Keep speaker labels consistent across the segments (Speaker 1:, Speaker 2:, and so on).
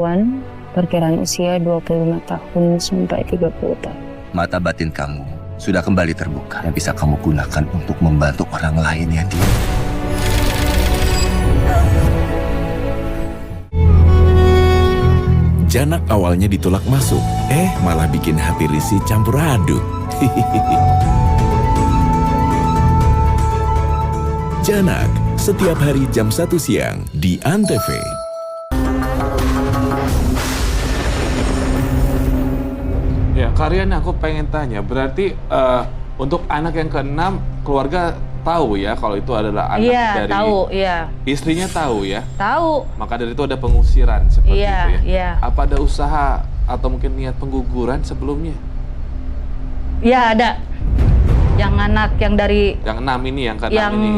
Speaker 1: Wan, perkiraan usia 25 tahun sampai 30 tahun.
Speaker 2: Mata batin kamu sudah kembali terbuka yang bisa kamu gunakan untuk membantu orang lain ya, Dia.
Speaker 3: Janak awalnya ditolak masuk, malah bikin hati risih campur aduk. Janak, setiap hari jam 1 siang di ANTV.
Speaker 4: Ya, Karian aku pengen tanya, berarti untuk anak yang ke-6 keluarga tahu ya kalau itu adalah anak dari
Speaker 5: tahu,
Speaker 4: istrinya tahu ya?
Speaker 5: Tahu.
Speaker 4: Maka dari itu ada pengusiran seperti itu ya?
Speaker 5: Iya.
Speaker 4: Apa ada usaha atau mungkin niat pengguguran sebelumnya?
Speaker 5: Iya ada. Yang anak yang dari
Speaker 4: Yang 6 ini, yang ke-6
Speaker 5: yang
Speaker 4: ini?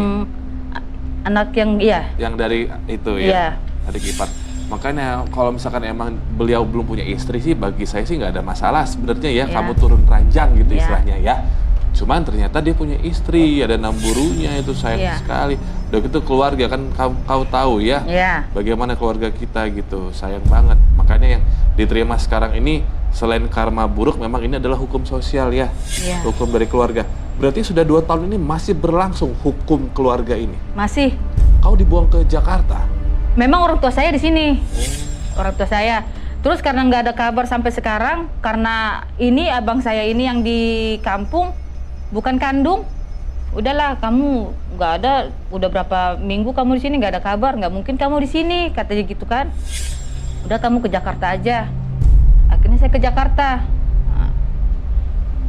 Speaker 5: anak yang
Speaker 4: Yang dari itu ya? Adik ipar. Makanya kalau misalkan emang beliau belum punya istri sih, bagi saya sih nggak ada masalah sebenarnya ya. Kamu turun ranjang gitu istilahnya ya. Cuman ternyata dia punya istri, ada 6 burunya, itu sayang sekali. Udah gitu keluarga kan kau tahu ya, bagaimana keluarga kita gitu, sayang banget. Makanya yang diterima sekarang ini selain karma buruk, memang ini adalah hukum sosial ya, hukum dari keluarga. Berarti sudah 2 tahun ini masih berlangsung hukum keluarga ini?
Speaker 5: Masih.
Speaker 4: Kau dibuang ke Jakarta?
Speaker 5: Memang orang tua saya di sini, orang tua saya. Terus karena nggak ada kabar sampai sekarang, karena ini abang saya ini yang di kampung, bukan kandung. Udahlah, kamu nggak ada, udah berapa minggu kamu di sini nggak ada kabar, nggak mungkin kamu di sini, katanya gitu kan. Udah kamu ke Jakarta aja. Akhirnya saya ke Jakarta. Nah,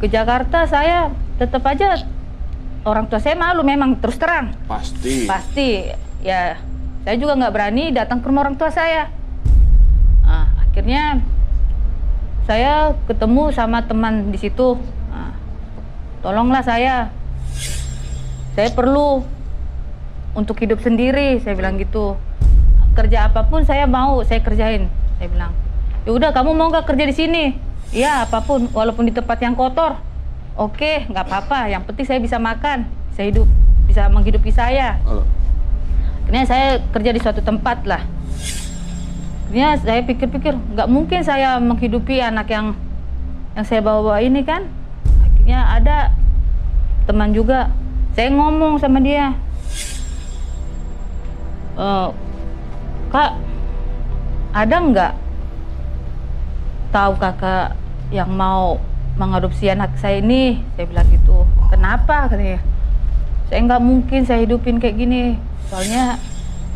Speaker 5: ke Jakarta saya tetap aja orang tua saya malu memang, terus terang.
Speaker 4: Pasti.
Speaker 5: Pasti, ya. Saya juga nggak berani datang ke rumah orang tua saya. Nah, akhirnya saya ketemu sama teman di situ. Nah, tolonglah saya perlu untuk hidup sendiri, saya bilang gitu. Kerja apapun saya mau, saya kerjain, saya bilang. Ya udah, kamu mau nggak kerja di sini? Iya, apapun, walaupun di tempat yang kotor. Oke, nggak apa-apa. Yang penting saya bisa makan, saya bisa menghidupi saya. Akhirnya saya kerja di suatu tempat lah. Akhirnya saya pikir-pikir, nggak mungkin saya menghidupi anak yang saya bawa ini kan. Akhirnya ada teman juga, saya ngomong sama dia, Kak, ada nggak tahu kakak yang mau mengadopsi anak saya ini? Saya bilang gitu. Kenapa? Katanya, saya nggak mungkin saya hidupin kayak gini. Soalnya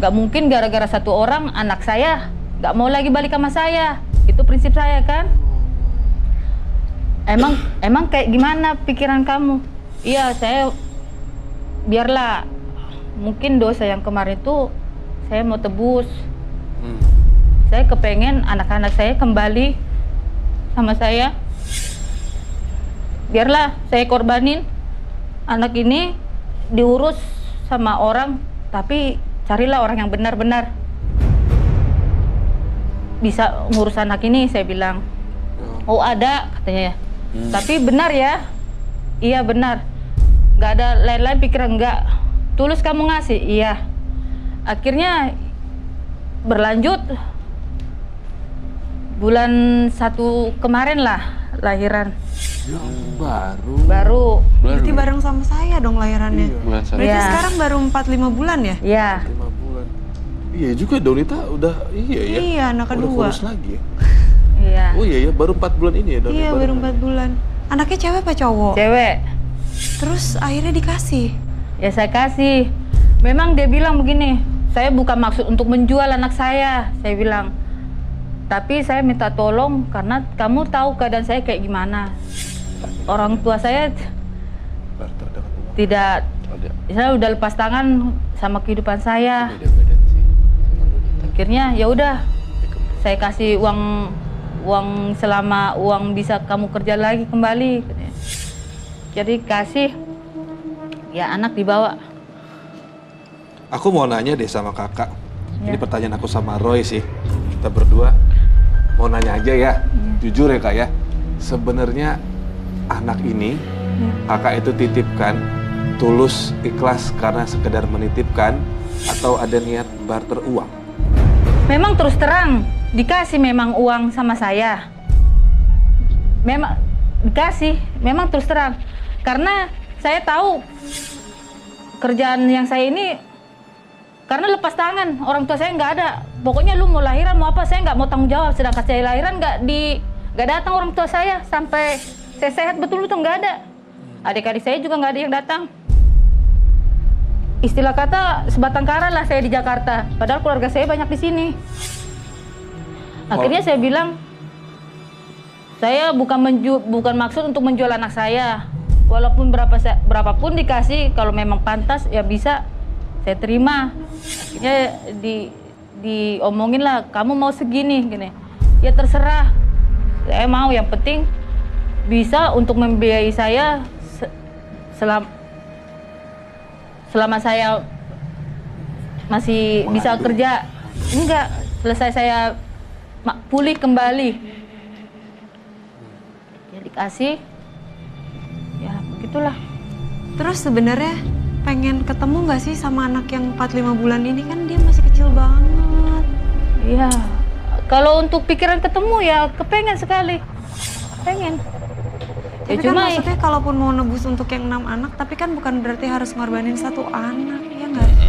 Speaker 5: nggak mungkin gara-gara satu orang anak saya nggak mau lagi balik sama saya. Itu prinsip saya kan. Emang kayak gimana pikiran kamu? Iya, saya biarlah, mungkin dosa yang kemarin itu saya mau tebus. Saya kepengen anak-anak saya kembali sama saya. Biarlah saya korbanin anak ini, diurus sama orang, tapi carilah orang yang benar-benar bisa ngurus anak ini, saya bilang. Oh ada, katanya. Tapi benar ya? Iya benar. Nggak ada lain-lain pikiran, nggak. Tulus kamu ngasih? Iya. Akhirnya berlanjut, bulan 1 kemarin lah lahiran. Baru.
Speaker 6: Berarti bareng sama saya dong lahirannya.
Speaker 4: Bulan
Speaker 6: Berarti sekarang baru 4-5 bulan ya?
Speaker 5: Iya.
Speaker 4: 5 bulan. Iya juga, Donita udah ya.
Speaker 6: Iya, anak kedua.
Speaker 4: Udah kurus lagi ya.
Speaker 5: Iya.
Speaker 4: Oh iya ya, baru 4 bulan ini ya Donita.
Speaker 6: Iya, baru 4 bulan. Anaknya cewek apa cowok?
Speaker 5: Cewek.
Speaker 6: Terus akhirnya dikasih?
Speaker 5: Ya saya kasih. Memang dia bilang begini, saya bukan maksud untuk menjual anak saya bilang. Tapi saya minta tolong karena kamu tahu keadaan saya kayak gimana. Orang tua saya tidak, saya udah lepas tangan sama kehidupan saya. Akhirnya ya udah, saya kasih uang selama uang bisa kamu kerja lagi kembali. Jadi kasih, ya anak dibawa.
Speaker 4: Aku mau nanya deh sama kakak. Ini pertanyaan aku sama Roy sih. Kita berdua mau nanya aja ya. Jujur ya kak ya. Sebenarnya anak ini kakak itu titipkan tulus ikhlas karena sekedar menitipkan atau ada niat barter uang?
Speaker 5: Memang terus terang dikasih memang uang sama saya. Memang dikasih, memang terus terang. Karena saya tahu kerjaan yang saya ini karena lepas tangan, orang tua saya nggak ada. Pokoknya lu mau lahiran mau apa saya nggak mau tanggung jawab. Sedangkan saya lahiran nggak datang orang tua saya sampai saya sehat betul-betul nggak ada. Adik-adik saya juga nggak ada yang datang. Istilah kata sebatang kara lah saya di Jakarta. Padahal keluarga saya banyak di sini. Akhirnya saya bilang, saya bukan maksud untuk menjual anak saya. Walaupun berapapun dikasih, kalau memang pantas ya bisa saya terima. Akhirnya diomongin lah, kamu mau segini, gini. Ya terserah. Saya mau, yang penting bisa untuk membiayai saya selama saya masih bisa kerja. Enggak, selesai saya pulih kembali. Ya dikasih. Ya begitulah.
Speaker 6: Terus sebenarnya pengen ketemu nggak sih sama anak yang 4-5 bulan ini? Kan dia masih kecil banget.
Speaker 5: Iya. Kalau untuk pikiran ketemu ya kepengen sekali. Pengen. Ya
Speaker 6: Tapi
Speaker 5: cuma
Speaker 6: kan maksudnya kalaupun mau nebus untuk yang 6 anak, tapi kan bukan berarti harus ngorbanin 1 anak, ya nggak sih?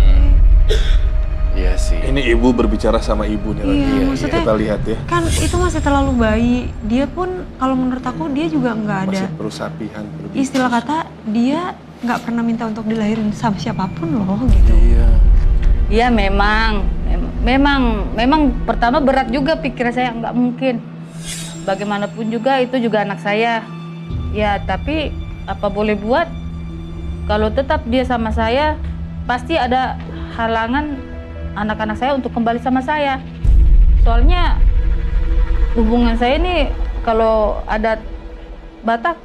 Speaker 7: Iya sih.
Speaker 4: Ini ibu berbicara sama ibu nih lagi.
Speaker 6: Iya, maksudnya
Speaker 4: Kita lihat ya.
Speaker 6: kan itu masih terlalu bayi. Dia pun kalau menurut aku dia juga nggak ada.
Speaker 4: Masih perusapihan.
Speaker 6: Istilah kata dia nggak pernah minta untuk dilahirin sama siapapun loh gitu.
Speaker 7: Iya.
Speaker 5: iya memang pertama berat juga pikiran saya, nggak mungkin. Bagaimanapun juga itu juga anak saya. Ya tapi apa boleh buat, kalau tetap dia sama saya pasti ada halangan anak-anak saya untuk kembali sama saya. Soalnya hubungan saya ini kalau ada Batak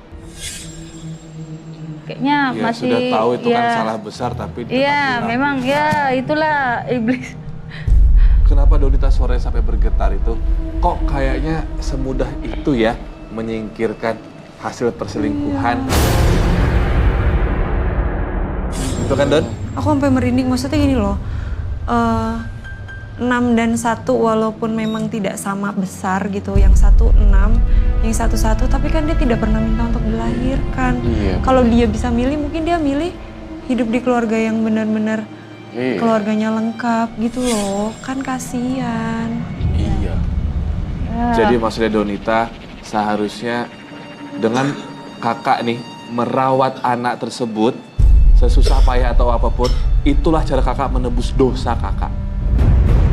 Speaker 5: kayaknya
Speaker 4: Ya,
Speaker 5: masih
Speaker 4: sudah tahu itu
Speaker 5: ya,
Speaker 4: kan salah besar tapi tetap
Speaker 5: iya
Speaker 4: dilakukan.
Speaker 5: memang ya itulah iblis.
Speaker 4: Kenapa Donita suaranya sampai bergetar itu? Kok kayaknya semudah itu ya menyingkirkan hasil perselingkuhan? Itu kan Don?
Speaker 6: Aku sampai merinding, maksudnya gini loh. 6 dan 1 walaupun memang tidak sama besar gitu. Yang 1 6, yang 1 1, tapi kan dia tidak pernah minta untuk dilahirkan.
Speaker 7: Iya.
Speaker 6: Kalau dia bisa milih, mungkin dia milih hidup di keluarga yang benar-benar
Speaker 7: Iya.
Speaker 6: keluarganya lengkap gitu loh. Kan kasihan.
Speaker 7: Iya.
Speaker 4: Jadi maksudnya Donita seharusnya dengan kakak nih merawat anak tersebut sesusah payah atau apapun, itulah cara kakak menebus dosa kakak.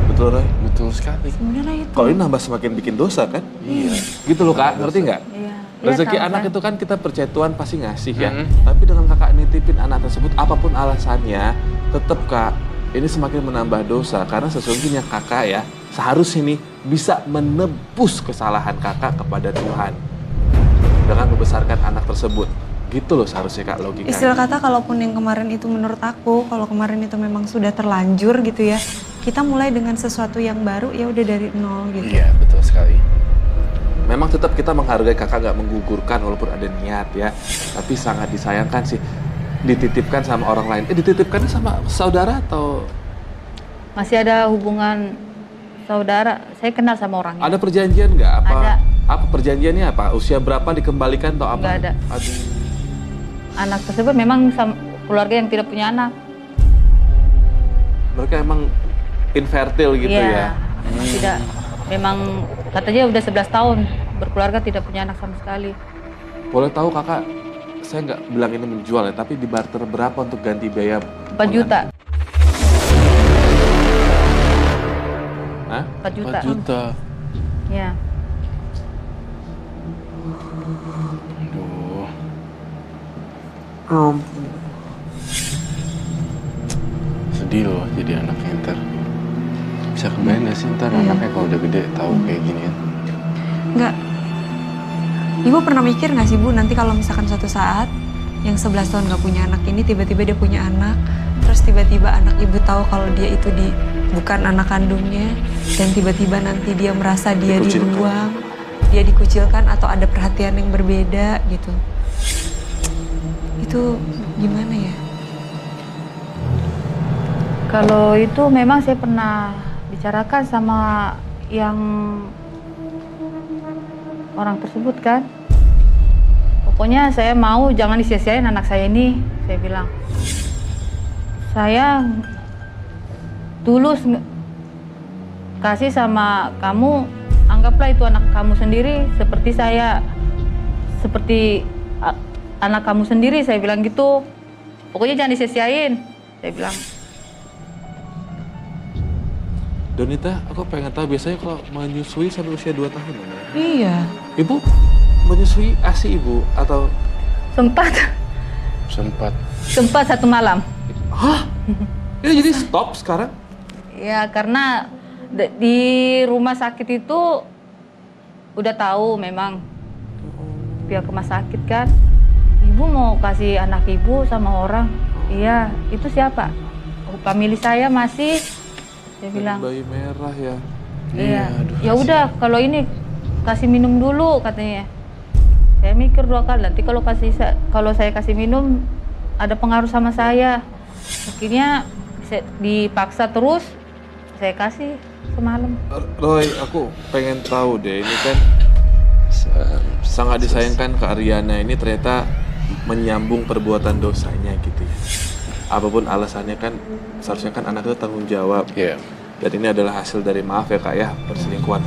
Speaker 4: Betul Roy?
Speaker 7: Betul sekali.
Speaker 6: Sebenarnya itu.
Speaker 4: Kalau ini nambah semakin bikin dosa kan?
Speaker 7: Iya.
Speaker 4: Gitu loh kak, ngerti nggak?
Speaker 5: Iya.
Speaker 4: Rezeki
Speaker 5: Iya, tahu,
Speaker 4: anak
Speaker 5: kan?
Speaker 4: itu kan kita percaya Tuhan pasti ngasih ya. Tapi dengan kakak nitipin anak tersebut, apapun alasannya, tetap kak, ini semakin menambah dosa. Karena sesungguhnya kakak ya, seharusnya nih bisa menebus kesalahan kakak kepada Tuhan. Dengan membesarkan anak tersebut. Gitu loh seharusnya kak logikanya.
Speaker 6: Istilah kata kalaupun yang kemarin itu menurut aku, kalau kemarin itu memang sudah terlanjur gitu ya, kita mulai dengan sesuatu yang baru ya udah dari nol gitu.
Speaker 7: Iya, betul sekali.
Speaker 4: Memang tetap kita menghargai kakak nggak menggugurkan walaupun ada niat ya. Tapi sangat disayangkan sih dititipkan sama orang lain. Dititipkannya sama saudara atau?
Speaker 5: Masih ada hubungan saudara. Saya kenal sama orangnya.
Speaker 4: Ada perjanjian nggak? Apa?
Speaker 5: Ada.
Speaker 4: Apa perjanjiannya apa? Usia berapa dikembalikan atau apa?
Speaker 5: Nggak ada.
Speaker 4: Aduh.
Speaker 5: Anak tersebut memang keluarga yang tidak punya anak.
Speaker 4: Mereka emang infertil gitu ya?
Speaker 5: Memang tidak. Memang katanya udah 11 tahun berkeluarga tidak punya anak sama sekali.
Speaker 4: Boleh tahu kakak, saya nggak bilang ini menjual ya, tapi di barter berapa untuk ganti biaya?
Speaker 5: 4 juta.
Speaker 4: Hah?
Speaker 5: 4 juta.
Speaker 7: 4 juta.
Speaker 5: Ya.
Speaker 7: Aduh. Sedih loh jadi anaknya ntar. Bisa kebayang gak sih ntar anaknya kalau udah gede tahu kayak ginian?
Speaker 6: Enggak. Ibu pernah mikir nggak sih Bu, nanti kalau misalkan suatu saat yang 11 tahun nggak punya anak ini tiba-tiba dia punya anak, terus tiba-tiba anak ibu tahu kalau dia itu bukan anak kandungnya, dan tiba-tiba nanti dia merasa dia dibuang, dia dikucilkan atau ada perhatian yang berbeda gitu. Itu gimana ya?
Speaker 5: Kalau itu memang saya pernah bicarakan sama yang orang tersebut kan. Pokoknya saya mau jangan disia-siain anak saya ini, saya bilang. Saya tulus kasih sama kamu, anggaplah itu anak kamu sendiri seperti saya, seperti anak kamu sendiri, saya bilang gitu. Pokoknya jangan disia-siain, saya bilang.
Speaker 4: Donita, aku pengen tahu biasanya kalau menyusui sampai usia 2 tahun.
Speaker 6: Iya.
Speaker 4: Ibu menyusui ASI ibu atau
Speaker 5: Sempat satu malam.
Speaker 4: hah? Ini jadi stop sekarang?
Speaker 5: Ya karena di rumah sakit itu udah tahu memang pihak rumah sakit kan. Ibu mau kasih anak ibu sama orang. Iya, itu siapa? Famili saya masih. Saya bilang.
Speaker 4: Bayi merah ya.
Speaker 5: Iya. Ya udah kalau ini kasih minum dulu katanya. Saya mikir 2 kali, nanti kalau saya kasih minum ada pengaruh sama saya. Akhirnya dipaksa terus saya kasih semalam.
Speaker 4: Roy, aku pengen tahu deh, ini kan sangat disayangkan ke Ariana ini ternyata menyambung perbuatan dosanya gitu ya. Apapun alasannya kan seharusnya kan anak itu tanggung jawab.
Speaker 7: Iya.
Speaker 4: Dan ini adalah hasil dari maaf ya kak ya, perselingkuhan.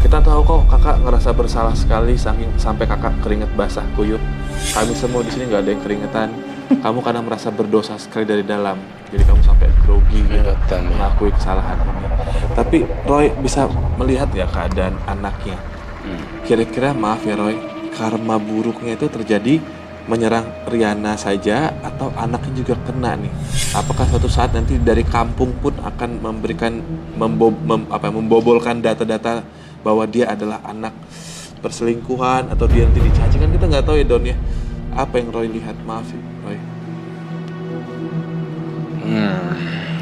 Speaker 4: Kita tahu kok kakak ngerasa bersalah sekali sampai kakak keringet basah kuyup. Kami semua di sini nggak ada yang keringetan. Kamu kadang merasa berdosa sekali dari dalam. Jadi kamu sampai grogi gitu, mengakui kesalahan ini. Tapi Roy bisa melihat ya keadaan anaknya. Kira-kira maaf ya Roy, karma buruknya itu terjadi menyerang Riana saja atau anaknya juga kena nih? Apakah suatu saat nanti dari kampung pun akan memberikan membobolkan data-data bahwa dia adalah anak perselingkuhan atau dia nanti dicaci, kan kita nggak tahu ya Don ya. Apa yang Roy lihat? Maaf ya Roy.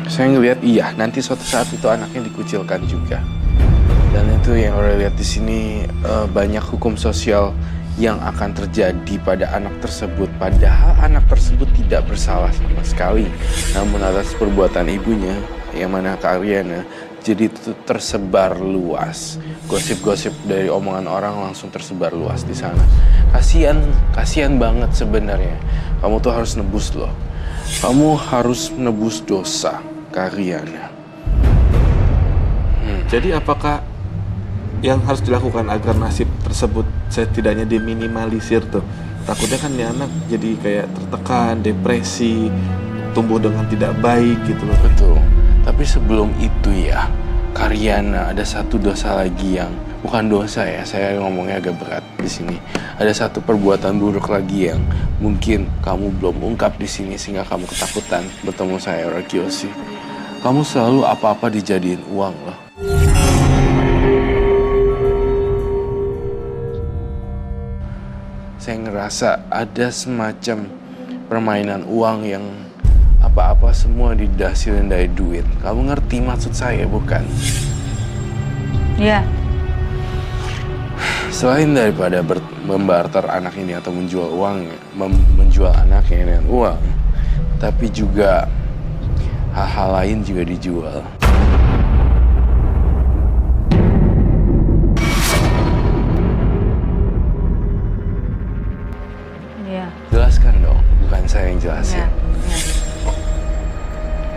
Speaker 7: Saya ngelihat iya, nanti suatu saat itu anaknya dikucilkan juga. Dan itu yang Roy lihat di sini, banyak hukum sosial yang akan terjadi pada anak tersebut. Padahal anak tersebut tidak bersalah sama sekali. Namun atas perbuatan ibunya, yang mana Kak Ariana, jadi itu tersebar luas. Gosip-gosip dari omongan orang langsung tersebar luas di sana. Kasian banget sebenarnya. Kamu tuh harus nebus loh. Kamu harus menebus dosa, Kak Ariana.
Speaker 4: Jadi apakah yang harus dilakukan agar nasib tersebut setidaknya diminimalisir tuh? Takutnya kan nih anak jadi kayak tertekan, depresi, tumbuh dengan tidak baik gitu loh.
Speaker 7: Betul. Tapi sebelum itu ya, Karyana, ada satu dosa lagi yang bukan dosa ya, saya ngomongnya agak berat di sini. Ada satu perbuatan buruk lagi yang mungkin kamu belum ungkap di sini sehingga kamu ketakutan bertemu saya, Rakiosi. Kamu selalu apa-apa dijadiin uang loh. Saya ngerasa ada semacam permainan uang yang apa-apa semua dihasilin dari duit. Kamu ngerti maksud saya, bukan?
Speaker 5: Iya.
Speaker 7: Selain daripada membarter anak ini atau menjual uang, menjual anaknya dengan uang, tapi juga hal-hal lain juga dijual.
Speaker 5: Iya.
Speaker 7: Jelaskan dong, bukan saya yang jelasin.
Speaker 5: Iya.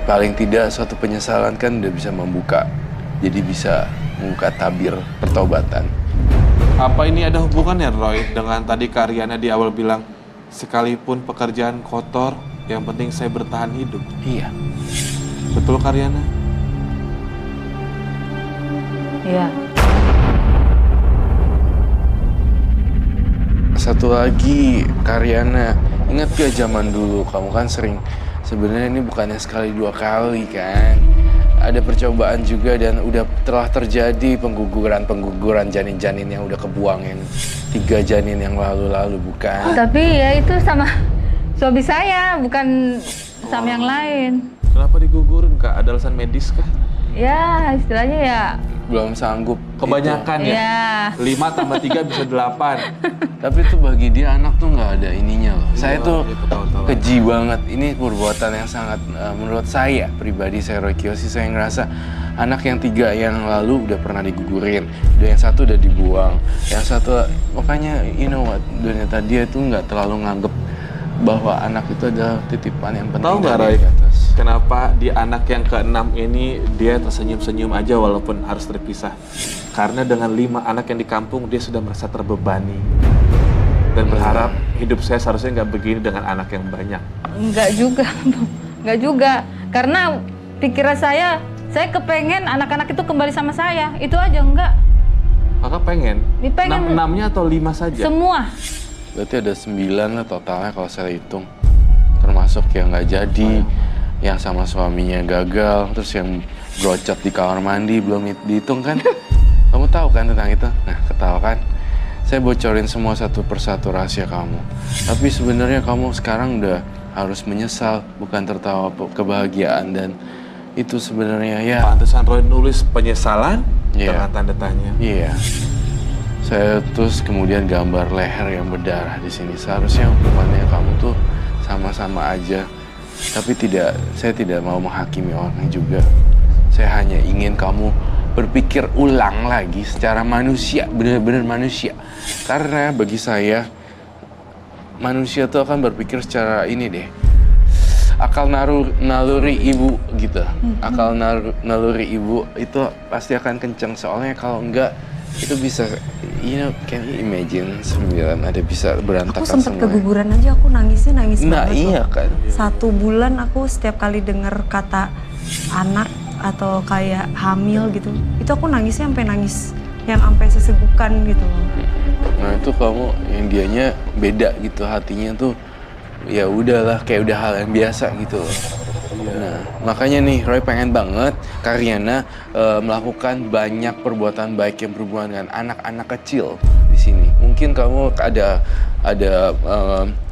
Speaker 7: Paling tidak suatu penyesalan kan udah bisa membuka, jadi bisa membuka tabir pertobatan.
Speaker 4: Apa ini ada hubungannya Roy dengan tadi Karyana di awal bilang sekalipun pekerjaan kotor, yang penting saya bertahan hidup?
Speaker 7: Iya.
Speaker 4: Betul Karyana?
Speaker 5: Iya.
Speaker 7: Satu lagi, Karyana, ingat gak zaman dulu kamu kan sering, sebenarnya ini bukannya sekali 2 kali kan? Ada percobaan juga dan telah terjadi pengguguran janin-janin yang udah kebuang yang 3 janin yang lalu-lalu, bukan?
Speaker 5: Tapi ya itu sama suami saya, bukan sama yang lain.
Speaker 4: Kenapa digugurin Kak? Ada alasan medis kah?
Speaker 5: Ya istilahnya ya.
Speaker 7: Belum sanggup.
Speaker 4: Kebanyakan ya?
Speaker 5: Ya Iya.
Speaker 4: 5 tambah 3 bisa 8.
Speaker 7: Tapi tuh bagi dia anak tuh nggak ada ininya loh. Saya
Speaker 4: Iya,
Speaker 7: tuh
Speaker 4: itu tahu-tahu.
Speaker 7: keji banget. Ini perbuatan yang sangat menurut saya pribadi, saya Roy Kiyoshi, saya ngerasa anak yang 3 yang lalu udah pernah digugurin, yang 1 udah dibuang, yang 1 makanya you know what, ternyata dia tuh nggak terlalu nganggep bahwa anak itu adalah titipan yang penting.
Speaker 4: Tahu nggak
Speaker 7: dari
Speaker 4: Roy,
Speaker 7: atas.
Speaker 4: kenapa di anak yang ke-6 ini dia tersenyum-senyum aja walaupun harus terpisah? Karena dengan 5 anak yang di kampung dia sudah merasa terbebani dan berharap hidup saya seharusnya nggak begini dengan anak yang banyak.
Speaker 5: Enggak juga, enggak juga. Karena pikiran saya kepengen anak-anak itu kembali sama saya. Itu aja enggak.
Speaker 4: Kakak pengen?
Speaker 5: Pengen.
Speaker 4: 6-nya atau 5 saja?
Speaker 5: Semua.
Speaker 7: Berarti ada 9 lah totalnya kalau saya hitung. Termasuk yang nggak jadi, yang sama suaminya gagal, terus yang brocot di kamar mandi belum dihitung kan? Kamu tahu kan tentang itu? Nah, ketawa kan? Saya bocorin semua satu persatu rahasia kamu. Tapi sebenarnya kamu sekarang udah harus menyesal, bukan tertawa kebahagiaan, dan itu sebenarnya ya.
Speaker 4: Pantesan Roy nulis penyesalan
Speaker 7: Iya.
Speaker 4: dengan tanda tanya.
Speaker 7: Iya. Saya terus kemudian gambar leher yang berdarah di sini. Seharusnya hukumannya kamu tuh sama-sama aja. Tapi saya tidak mau menghakimi orang juga. Saya hanya ingin kamu berpikir ulang lagi secara manusia, benar-benar manusia. Karena bagi saya, manusia tuh akan berpikir secara ini deh. Akal naluri ibu gitu. Akal naluri ibu itu pasti akan kencang. Soalnya kalau enggak, itu bisa, can you imagine 9 ada bisa berantakan
Speaker 6: Aku sempat
Speaker 7: semuanya.
Speaker 6: keguguran aja, aku nangis
Speaker 7: Nah
Speaker 6: banget
Speaker 7: iya
Speaker 6: loh.
Speaker 7: kan.
Speaker 6: 1 bulan aku setiap kali denger kata anak atau kayak hamil gitu, itu aku nangisnya sampai nangis yang sampai sesegukan gitu loh.
Speaker 7: Nah itu kamu yang dianya beda gitu, hatinya tuh ya udahlah kayak udah hal yang biasa gitu loh. Nah makanya nih Roy pengen banget Karyana melakukan banyak perbuatan baik yang berhubungan dengan anak-anak kecil di sini. Mungkin kamu ada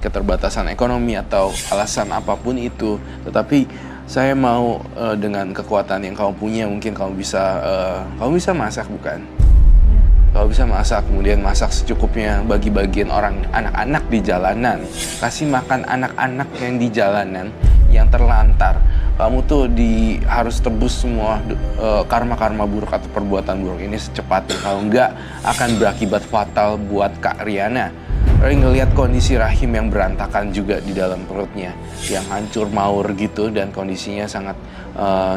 Speaker 7: keterbatasan ekonomi atau alasan apapun itu, tetapi saya mau dengan kekuatan yang kamu punya, mungkin kamu bisa masak, bukan? Kalau bisa masak, kemudian masak secukupnya bagi bagian orang anak-anak di jalanan. Kasih makan anak-anak yang di jalanan yang terlantar. Kamu tuh harus tebus semua karma-karma buruk atau perbuatan buruk ini secepatnya. Kalau enggak, akan berakibat fatal buat Kak Riana. Roy ngelihat kondisi rahim yang berantakan juga di dalam perutnya, yang hancur maur gitu, dan kondisinya sangat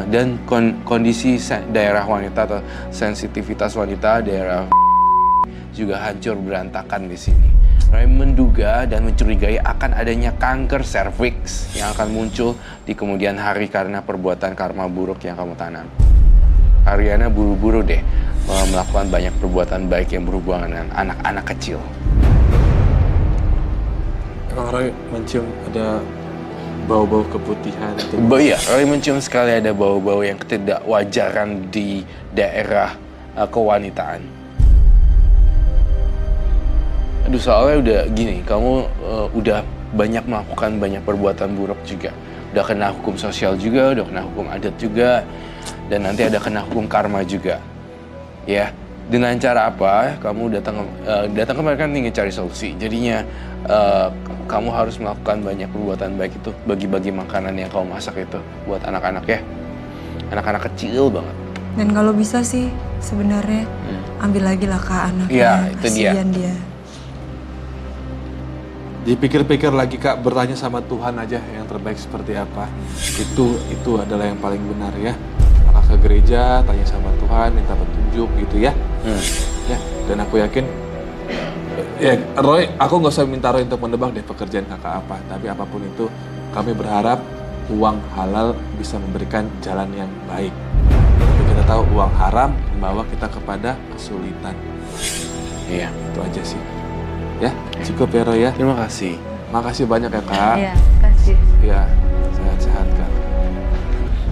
Speaker 7: dan kondisi daerah wanita atau sensitivitas wanita daerah juga hancur berantakan di sini. Roy menduga dan mencurigai akan adanya kanker serviks yang akan muncul di kemudian hari karena perbuatan karma buruk yang kamu tanam. Ariana buru-buru deh melakukan banyak perbuatan baik yang berhubungan dengan anak-anak kecil.
Speaker 4: Emang Roy mencium ada bau-bau keputihan atau
Speaker 7: Iya, Roy mencium sekali ada bau-bau yang ketidakwajaran di daerah kewanitaan. Aduh, soalnya udah gini, kamu udah banyak melakukan banyak perbuatan buruk juga. Udah kena hukum sosial juga, udah kena hukum adat juga, dan nanti ada kena hukum karma juga. Ya, dengan cara apa? Kamu datang kemarin kan ingin cari solusi. Jadinya kamu harus melakukan banyak perbuatan baik itu, bagi-bagi makanan yang kamu masak itu buat anak-anak ya. Anak-anak kecil banget.
Speaker 6: Dan kalau bisa sih sebenarnya ambil lagi lah Kak anaknya.
Speaker 7: Iya, itu dia.
Speaker 6: Kasihan dia.
Speaker 4: Dipikir-pikir lagi Kak, bertanya sama Tuhan aja yang terbaik seperti apa. Itu adalah yang paling benar ya. Maka ke gereja, tanya sama Tuhan, minta petunjuk gitu ya. Ya, dan aku yakin ya Roy, aku nggak usah minta Roy untuk menebak deh pekerjaan kakak apa. Tapi apapun itu, kami berharap uang halal bisa memberikan jalan yang baik. Tapi kita tahu uang haram membawa kita kepada kesulitan.
Speaker 7: Iya.
Speaker 4: Itu aja sih. Ya, cukup ya Roy ya.
Speaker 7: Terima kasih.
Speaker 4: Makasih banyak ya Kak.
Speaker 5: Iya, kasih.
Speaker 4: Ya, sehat-sehat Kak.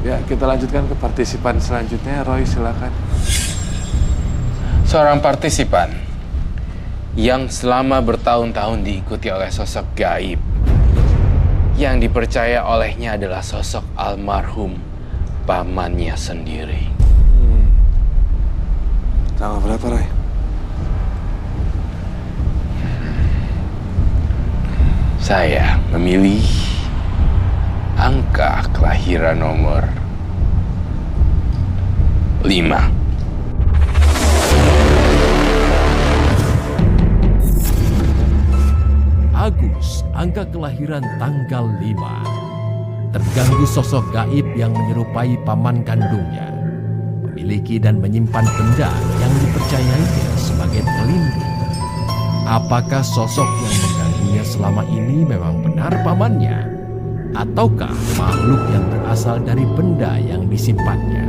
Speaker 4: Ya, kita lanjutkan ke partisipan selanjutnya. Roy, silakan.
Speaker 7: Seorang partisipan yang selama bertahun-tahun diikuti oleh sosok gaib yang dipercaya olehnya adalah sosok almarhum pamannya sendiri.
Speaker 4: Tanggal berapa, Roy?
Speaker 7: Saya memilih angka kelahiran nomor 5.
Speaker 8: Agus, angka kelahiran tanggal 5. Terganggu sosok gaib yang menyerupai paman kandungnya. Memiliki dan menyimpan benda yang dipercayainya sebagai pelindung. Apakah sosok yang mengganggunya selama ini memang benar pamannya? Ataukah makhluk yang berasal dari benda yang disimpannya?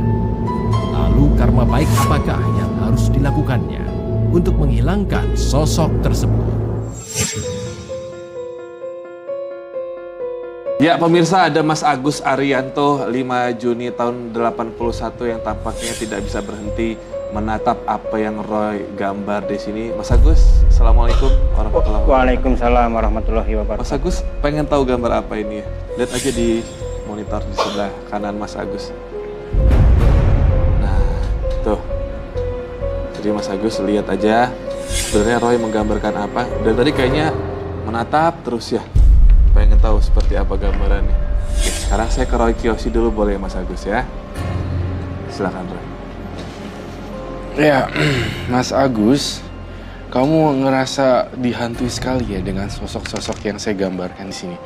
Speaker 8: Lalu karma baik apakah yang harus dilakukannya untuk menghilangkan sosok tersebut?
Speaker 4: Ya pemirsa, ada Mas Agus Arianto 5 Juni tahun 81 yang tampaknya tidak bisa berhenti menatap apa yang Roy gambar di sini. Mas Agus, Assalamualaikum warahmatullahi wabarakatuh.
Speaker 9: Waalaikumsalam warahmatullahi wabarakatuh.
Speaker 4: Mas Agus pengen tahu gambar apa ini ya? Lihat aja di monitor di sebelah kanan Mas Agus. Nah, tuh. Jadi Mas Agus lihat aja sebenarnya Roy menggambarkan apa. Dan tadi kayaknya menatap terus ya. Pengen tahu seperti apa gambarannya. Oke, sekarang saya ke Roy Kiyoshi dulu boleh ya Mas Agus ya? Silakan Roy.
Speaker 7: Ya, Mas Agus, kamu ngerasa dihantui sekali ya dengan sosok-sosok yang saya gambarkan di sini.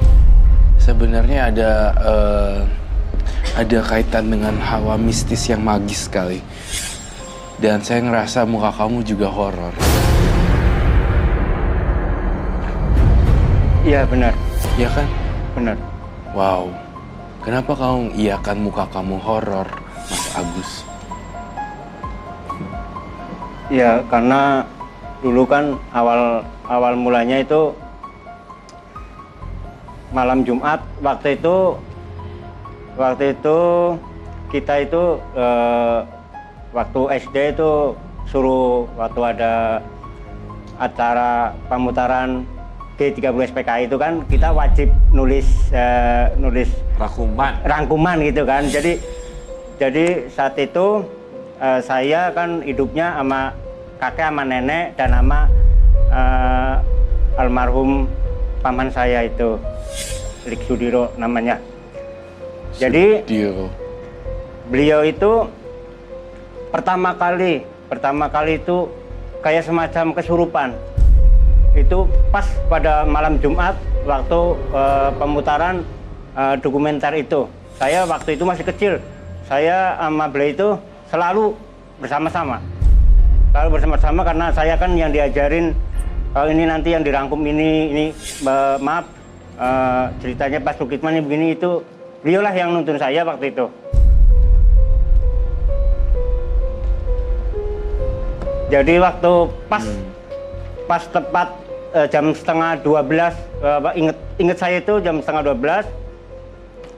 Speaker 7: Sebenarnya ada kaitan dengan hawa mistis yang magis sekali. Dan saya ngerasa muka kamu juga horor.
Speaker 9: Iya benar.
Speaker 7: Iya kan?
Speaker 9: Benar.
Speaker 7: Wow, kenapa kamu mengiyakan muka kamu horor, Mas Agus?
Speaker 9: Ya karena dulu kan awal mulanya itu malam Jumat, waktu itu kita itu waktu SD itu suruh waktu ada acara pemutaran G30 SPKI itu kan kita wajib nulis rangkuman gitu kan. Jadi saat itu saya kan hidupnya sama kakek sama nenek dan sama almarhum paman saya itu Lik Sudiro namanya. Jadi beliau itu pertama kali itu kayak semacam kesurupan. Itu pas pada malam Jumat waktu pemutaran dokumenter itu. Saya waktu itu masih kecil. Saya sama beliau itu selalu bersama-sama karena saya kan yang diajarin ini nanti yang dirangkum ini maaf ceritanya Pak Sukitman ini begini, itu beliaulah yang nuntun saya waktu itu. Jadi waktu pas tepat jam setengah 12, inget saya itu jam setengah 12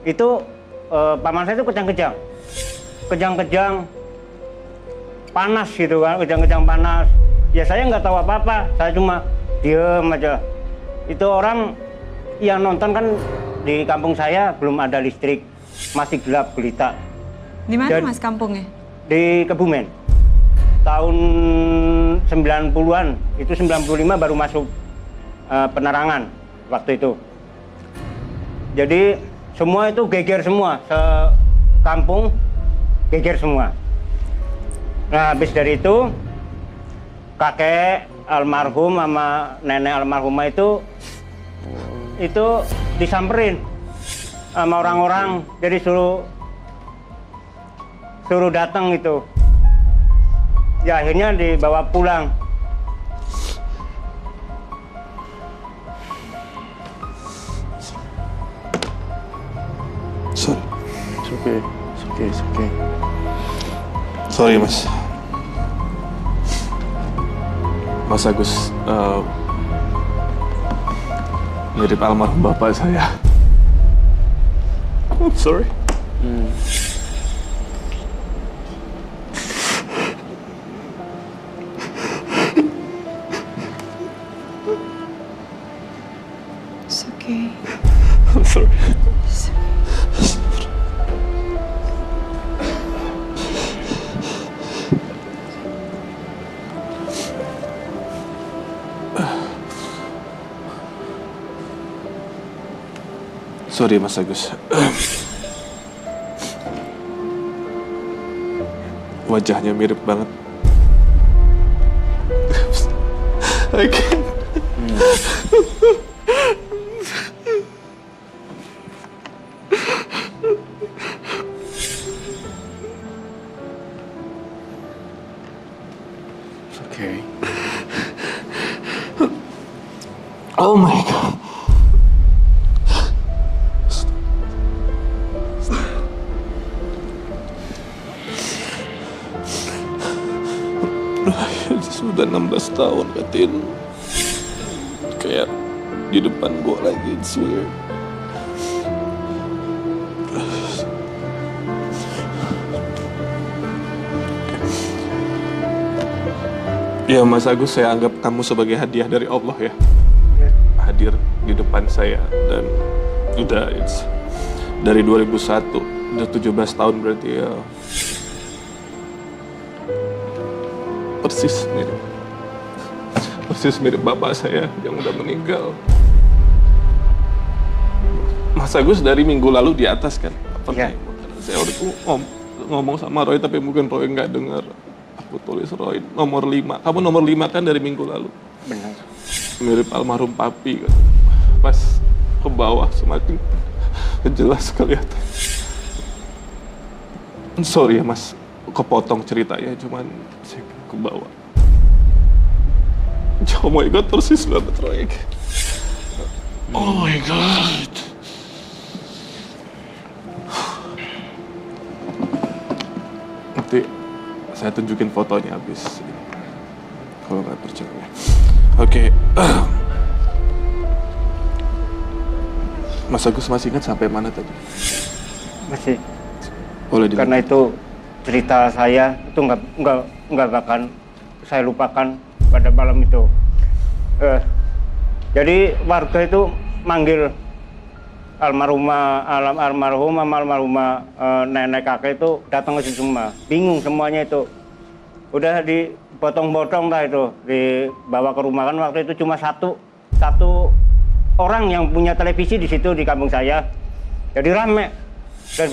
Speaker 9: itu paman saya itu kejang-kejang panas gitu kan, kejang-kejang panas. Ya saya nggak tahu apa-apa, saya cuma diem aja. Itu orang yang nonton kan di kampung saya belum ada listrik, masih gelap gulita.
Speaker 6: Di mana Mas kampungnya?
Speaker 9: Di Kebumen. Tahun 90-an, itu 95 baru masuk penerangan waktu itu. Jadi semua itu geger semua, sekampung geger semua. Nah habis dari itu kakek almarhum sama nenek almarhumah itu disamperin sama orang-orang, jadi suruh datang itu. Ya akhirnya dibawa pulang.
Speaker 4: Sorry.
Speaker 7: It's okay.
Speaker 4: Sorry Mas. Mas Agus mirip almarhum bapak saya. I'm sorry.
Speaker 6: It's okay.
Speaker 4: I'm sorry. Sorry Mas Agus. Wajahnya mirip banget. I can't.
Speaker 7: Okay.
Speaker 4: Oh my God. Sudah 16 tahun Katin. Kayak di depan gua lagi, it's weird. Ya Mas Agus, saya anggap kamu sebagai hadiah dari Allah ya. Hadir di depan saya dan udah it's dari 2001, udah 17 tahun berarti ya. Persis mirip bapak saya yang udah meninggal. Mas Agus dari minggu lalu di atas kan?
Speaker 9: Iya.
Speaker 4: Saya udah ngomong sama Roy tapi mungkin Roy nggak dengar. Aku tulis Roy nomor 5. Kamu nomor 5 kan dari minggu lalu?
Speaker 9: Benar.
Speaker 4: Mirip almarhum papi kan. Pas ke bawah semakin jelas kelihatan. Sorry ya Mas, kepotong ceritanya, cuman saya ke bawah. Oh my God, persis banget Roy. Oh my God. Nanti saya tunjukin fotonya habis. Kalau nggak percaya. Oke. Mas Agus masih ingat sampai mana tadi?
Speaker 9: Masih.
Speaker 4: Boleh
Speaker 9: Karena itu cerita saya itu nggak bakal saya lupakan pada malam itu. Jadi warga itu manggil almarhumah nenek kakek itu datang ke situ semua. Bingung semuanya itu. Udah dipotong-potong lah itu, dibawa ke rumah kan waktu itu cuma satu orang yang punya televisi di situ di kampung saya. Jadi rame. Dan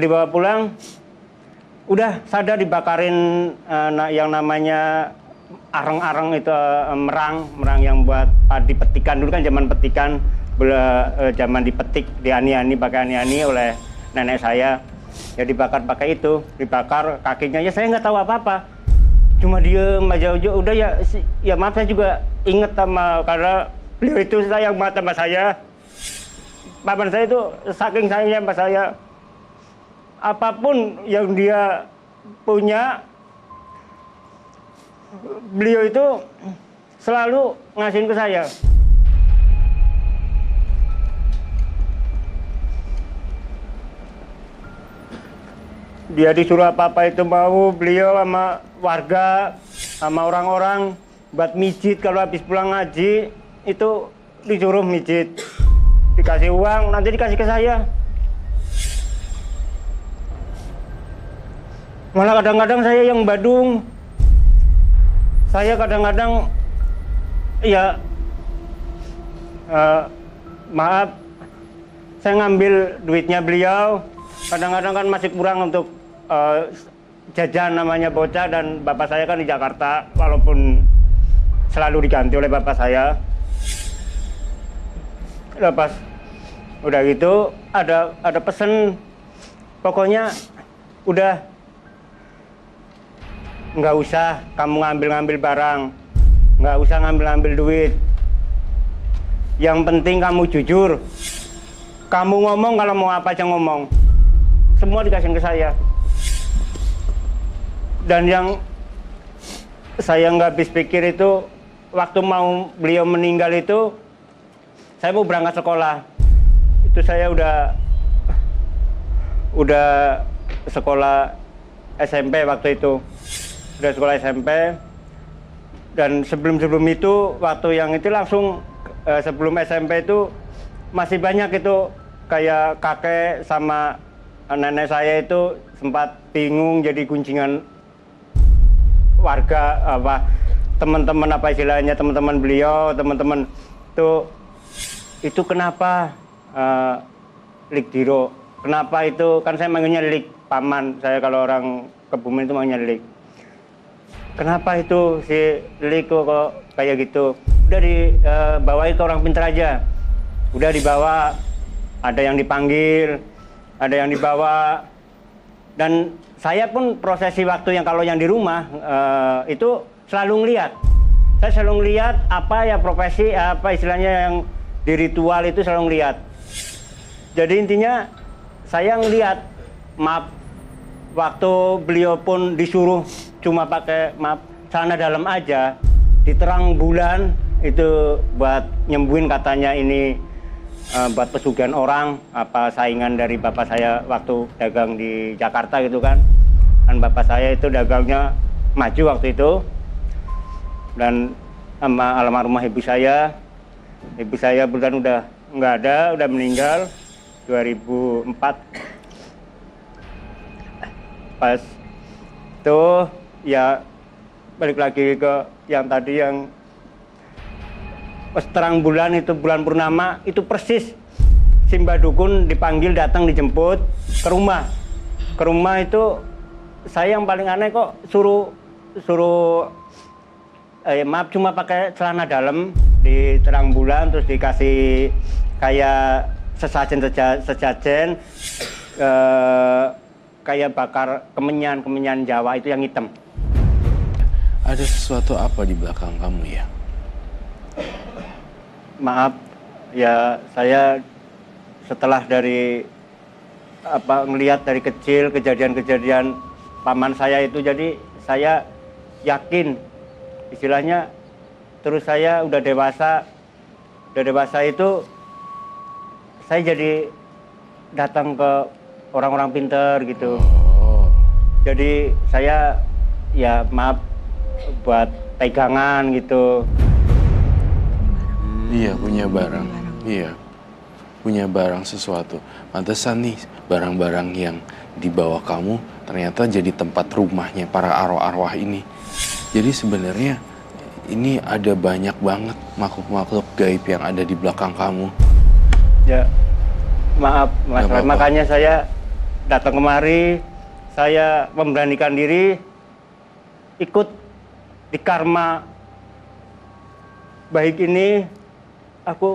Speaker 9: dibawa pulang, udah sadar dibakarin yang namanya areng-areng itu, merang yang buat padi petikan. Dulu kan zaman petikan, zaman dipetik, diani-ani, pakai ani-ani oleh nenek saya. Ya dibakar pakai itu, dibakar kakinya. Ya saya nggak tahu apa-apa, cuma diem aja. Udah ya maaf, saya juga inget sama, karena beliau itu sayang banget sama saya. Paman saya itu saking sayangnya sama saya. Apapun yang dia punya, beliau itu selalu ngasihin ke saya. Dia disuruh apa-apa itu mau, beliau sama warga, sama orang-orang buat mijit. Kalau habis pulang ngaji itu disuruh mijit, dikasih uang, nanti dikasih ke saya. Malah kadang-kadang saya yang badung. Saya kadang-kadang ya maaf, saya ngambil duitnya beliau. Kadang-kadang kan masih kurang untuk jajan, namanya bocah, dan bapak saya kan di Jakarta, walaupun selalu diganti oleh bapak saya. Lepas udah gitu ada pesen, pokoknya udah nggak usah kamu ngambil barang, nggak usah ngambil duit. Yang penting kamu jujur, kamu ngomong kalau mau apa aja ngomong, semua dikasih ke saya. Dan yang saya nggak habis pikir itu, waktu mau beliau meninggal itu, saya mau berangkat sekolah. Itu saya udah sekolah SMP waktu itu. Udah sekolah SMP. Dan sebelum itu, waktu yang itu langsung sebelum SMP itu masih banyak itu, kayak kakek sama nenek saya itu sempat bingung, jadi gunjingan warga, apa teman-teman, apa istilahnya, teman-teman beliau, teman-teman tuh itu kenapa Lik Diro? Kenapa itu? Kan saya manggilnya Lik, paman saya kalau orang Kebumen itu manggilnya Lik. Kenapa itu si Lik kok kayak gitu? Udah dibawain ke orang pintar aja. Udah dibawa, ada yang dipanggil, ada yang dibawa. Dan saya pun prosesi waktu yang kalau yang di rumah itu selalu ngeliat. Saya selalu ngeliat apa ya profesi, apa istilahnya yang di ritual itu selalu ngeliat. Jadi intinya saya ngeliat, maaf, waktu beliau pun disuruh cuma pakai celana dalam aja, di terang bulan itu buat nyembuhin katanya ini buat pesugihan orang, apa saingan dari bapak saya waktu dagang di Jakarta gitu kan. Dan bapak saya itu dagangnya maju waktu itu. Dan sama almarhumah ibu saya bulan udah nggak ada, udah meninggal 2004. Pas itu ya balik lagi ke yang tadi yang pas terang bulan itu bulan purnama itu persis Simba Dukun dipanggil datang dijemput ke rumah. Ke rumah itu saya yang paling aneh kok suruh maaf cuma pakai celana dalam di terang bulan, terus dikasih kayak sesajen kayak bakar kemenyan Jawa itu yang hitam.
Speaker 7: Ada sesuatu apa di belakang kamu ya?
Speaker 9: Maaf ya, saya setelah dari ngelihat dari kecil kejadian-kejadian paman saya itu, jadi saya yakin istilahnya, terus saya udah dewasa itu saya jadi datang ke orang-orang pinter gitu. Jadi saya ya maaf buat pegangan gitu.
Speaker 7: Iya, punya barang. Iya, punya barang sesuatu. Pantesan nih barang-barang yang dibawa kamu ternyata jadi tempat rumahnya para arwah-arwah ini. Jadi sebenarnya ini ada banyak banget makhluk-makhluk gaib yang ada di belakang kamu.
Speaker 9: Ya, maaf Mas, makanya saya datang kemari, saya memberanikan diri ikut di karma baik ini.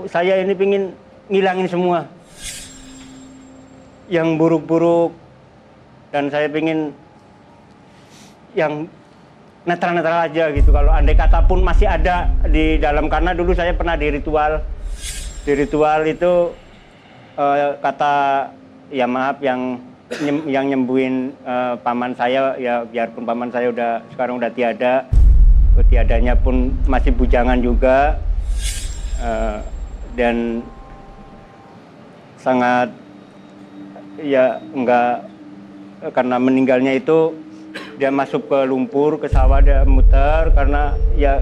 Speaker 9: Saya ini pingin ngilangin semua yang buruk-buruk, dan saya pingin yang netral-netral aja gitu. Kalau andai kata pun masih ada di dalam, karena dulu saya pernah di ritual itu kata ya maaf yang nyembuhin paman saya, ya biarpun paman saya sekarang udah tiada, tiadanya pun masih bujangan juga, dan sangat ya enggak, karena meninggalnya itu dia masuk ke lumpur, ke sawah, dia muter karena ya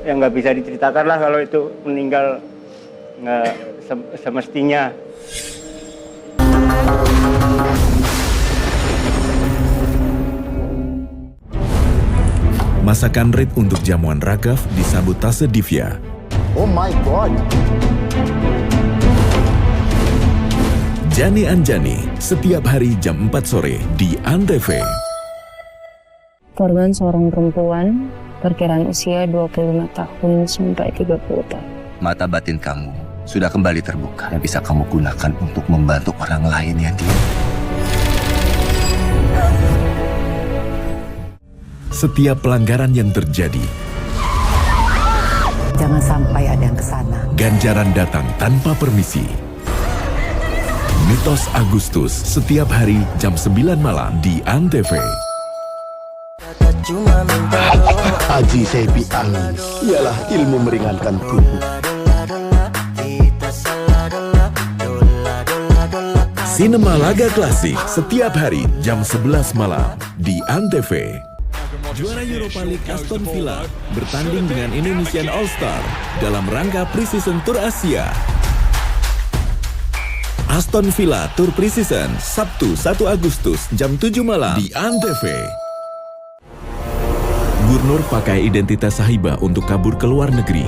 Speaker 9: nggak bisa diceritakan lah kalau itu meninggal nggak semestinya.
Speaker 3: Masakan Rit untuk jamuan Raghav di sabotase Divya.
Speaker 10: Oh my God.
Speaker 3: Jani Anjani, setiap hari jam 4 sore di Antv.
Speaker 1: Korban seorang perempuan, perkiraan usia 25 tahun sampai 30 tahun.
Speaker 2: Mata batin kamu sudah kembali terbuka, yang bisa kamu gunakan untuk membantu orang lain ya, Din.
Speaker 3: Setiap pelanggaran yang terjadi,
Speaker 10: Jangan sampai ada yang kesana.
Speaker 3: ganjaran datang tanpa permisi. Mitos Agustus, setiap hari jam 9 malam di Antv.
Speaker 10: Haji Sebi Angin ialah ilmu meringankan tubuh.
Speaker 3: Sinema Laga Klasik, setiap hari jam 11 malam di Antv. Juara Europa League Aston Villa bertanding dengan Indonesian All Star dalam rangka Pre-Season Tour Asia. Aston Villa Tour Pre-Season, Sabtu 1 Agustus jam 7 malam di Antv. Nur pakai identitas Sahibah untuk kabur ke luar negeri.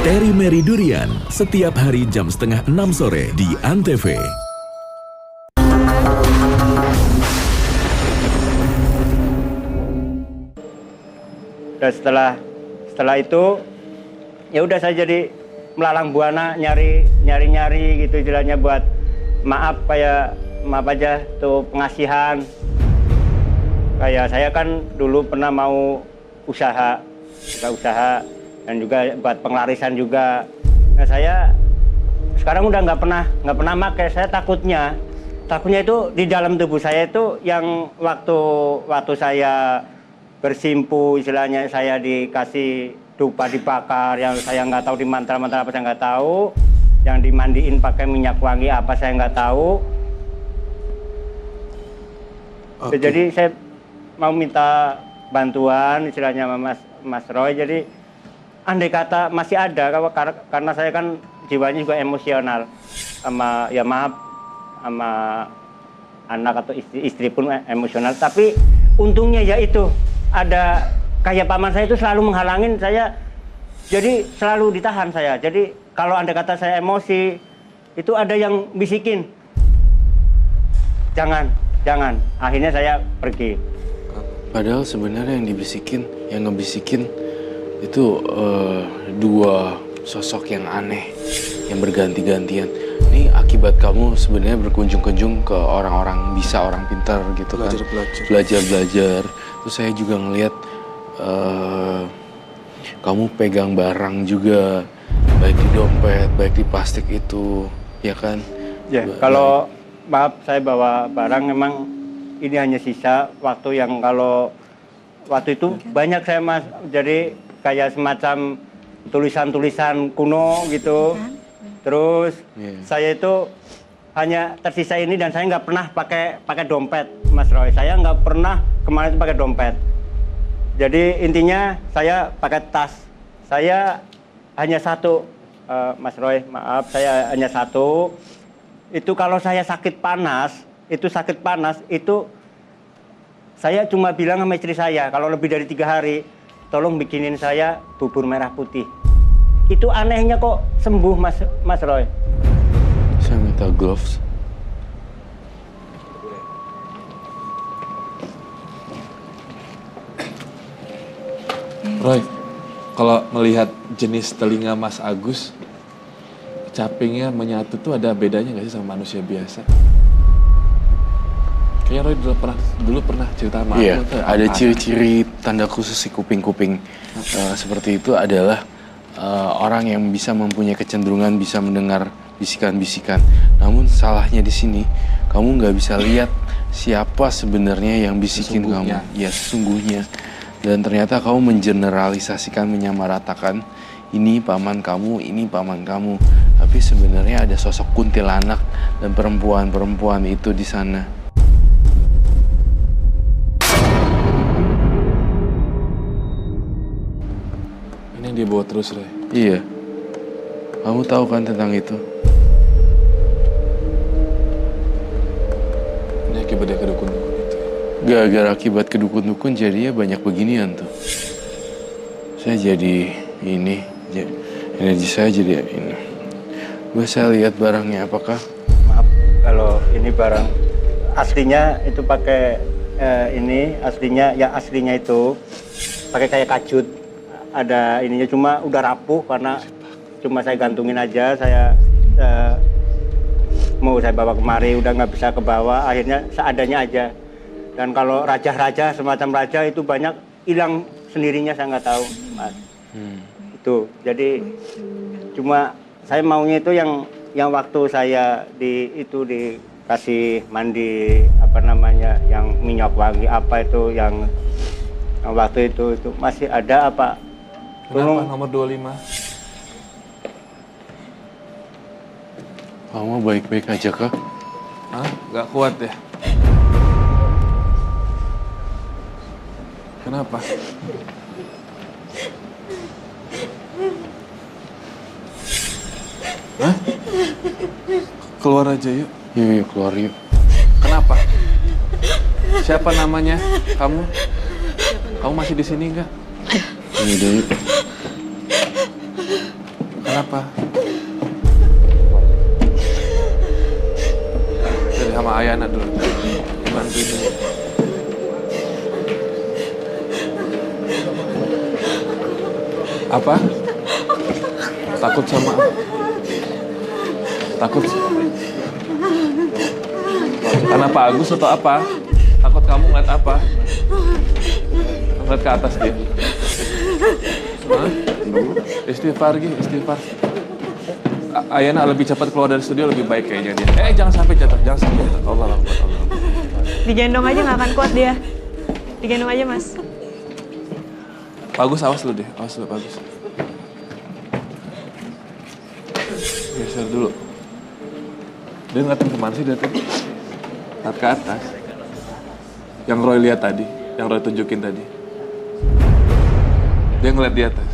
Speaker 3: Terry Mary Durian, setiap hari jam 5:30 sore di Antv.
Speaker 9: Dan setelah itu ya udah saya jadi melalang buana nyari gitu istilahnya buat maaf aja tuh pengasihan. Kayak saya kan dulu pernah mau usaha dan juga buat penglarisan juga. Nah saya sekarang udah nggak pernah pakai. Saya takutnya itu di dalam tubuh saya itu yang waktu saya bersimpu istilahnya saya dikasih dupa dibakar yang saya nggak tahu di mantra-mantra apa saya nggak tahu, yang dimandiin pakai minyak wangi apa saya nggak tahu. Okay. Jadi saya mau minta bantuan istilahnya Mas Roy. Jadi andai kata masih ada karena saya kan jiwanya juga emosional sama anak atau istri pun emosional. Tapi untungnya ya itu ada kayak paman saya itu selalu menghalangin saya, jadi selalu ditahan saya. Jadi kalau andai kata saya emosi, itu ada yang bisikin, jangan. Akhirnya saya pergi.
Speaker 7: Padahal sebenarnya yang ngebisikin itu dua sosok yang aneh, yang berganti-gantian. Ini akibat kamu sebenarnya berkunjung-kunjung ke orang-orang bisa, orang pintar gitu kan. Belajar. Terus saya juga ngelihat kamu pegang barang juga, baik di dompet, baik di plastik itu, ya kan?
Speaker 9: Ya, kalau maaf saya bawa barang memang ini hanya sisa waktu yang kalau waktu itu banyak saya Mas, jadi kayak semacam tulisan-tulisan kuno gitu. Terus saya itu hanya tersisa ini dan saya nggak pernah pakai dompet, Mas Roy. Saya nggak pernah kemarin pakai dompet. Jadi intinya saya pakai tas. Saya hanya satu, Mas Roy, maaf, saya hanya satu. Itu kalau saya sakit panas, itu saya cuma bilang sama istri saya, kalau lebih dari 3 hari, tolong bikinin saya bubur merah putih. Itu anehnya kok sembuh, Mas Roy.
Speaker 7: Saya minta gloves.
Speaker 4: Roy, kalau melihat jenis telinga Mas Agus, capingnya menyatu tuh ada bedanya nggak sih sama manusia biasa? Kayaknya Roy dulu pernah cerita sama
Speaker 7: Iya,
Speaker 4: aku.
Speaker 7: ada ciri-ciri tanda khusus si kuping-kuping seperti itu adalah orang yang bisa mempunyai kecenderungan bisa mendengar bisikan-bisikan. Namun salahnya di sini, kamu nggak bisa lihat siapa sebenarnya yang bisikin kamu. Ya, sesungguhnya. Dan ternyata kamu mengeneralisasikan, menyamaratakan ini paman kamu, ini paman kamu. Tapi sebenarnya ada sosok kuntilanak dan perempuan-perempuan itu di sana.
Speaker 4: Ini yang dia bawa terus, Roy.
Speaker 7: Iya. Kamu tahu kan tentang itu?
Speaker 4: Ini akibat dari kedukun-dukun itu.
Speaker 7: Gara-gara akibat kedukun-dukun jadinya banyak beginian tuh. Saya jadi ini, energi saya jadi ini. Saya lihat barangnya, apakah?
Speaker 9: Maaf, kalau ini barang aslinya itu pakai ini aslinya itu pakai kayak kajut. Ada ininya, cuma udah rapuh karena cuma saya gantungin aja. Saya mau saya bawa kemari udah nggak bisa ke bawah, akhirnya seadanya aja. Dan kalau raja-raja semacam raja itu banyak hilang sendirinya, saya nggak tahu, Mas. Itu jadi cuma saya maunya itu yang waktu saya dikasih mandi yang minyak wangi apa itu yang waktu itu masih ada apa?
Speaker 4: Kenapa nomor 25?
Speaker 7: Kamu baik-baik aja kah?
Speaker 4: Hah? Gak kuat ya? Kenapa? Hah? Keluar aja yuk.
Speaker 7: Yuk, keluar yuk.
Speaker 4: Kenapa? Siapa namanya? Kamu? Kamu masih di sini nggak?
Speaker 7: Ini dulu.
Speaker 4: Kenapa? Jadi sama Ayana dulu. Bantuin dulu. Apa? Takut sama apa? Takut? Karena Pak Agus atau apa? Takut kamu ngeliat apa? Ngeliat ke atas dia. Hah? Istighfar Gi, istighfar. Ayana lebih cepat keluar dari studio lebih baik kayaknya dia. Jangan sampai jatuh, jangan sampai jatuh. Allah Akbar, Allah Akbar.
Speaker 6: Digendong aja nggak akan kuat dia. Digendong aja, Mas.
Speaker 4: Bagus, awas lu deh, awas lu, bagus. Geser dulu. Dia ngeliatin kemana sih dari tadi? Lihat ke atas. Yang Roy lihat tadi, yang Roy tunjukin tadi. Dia ngeliat di atas.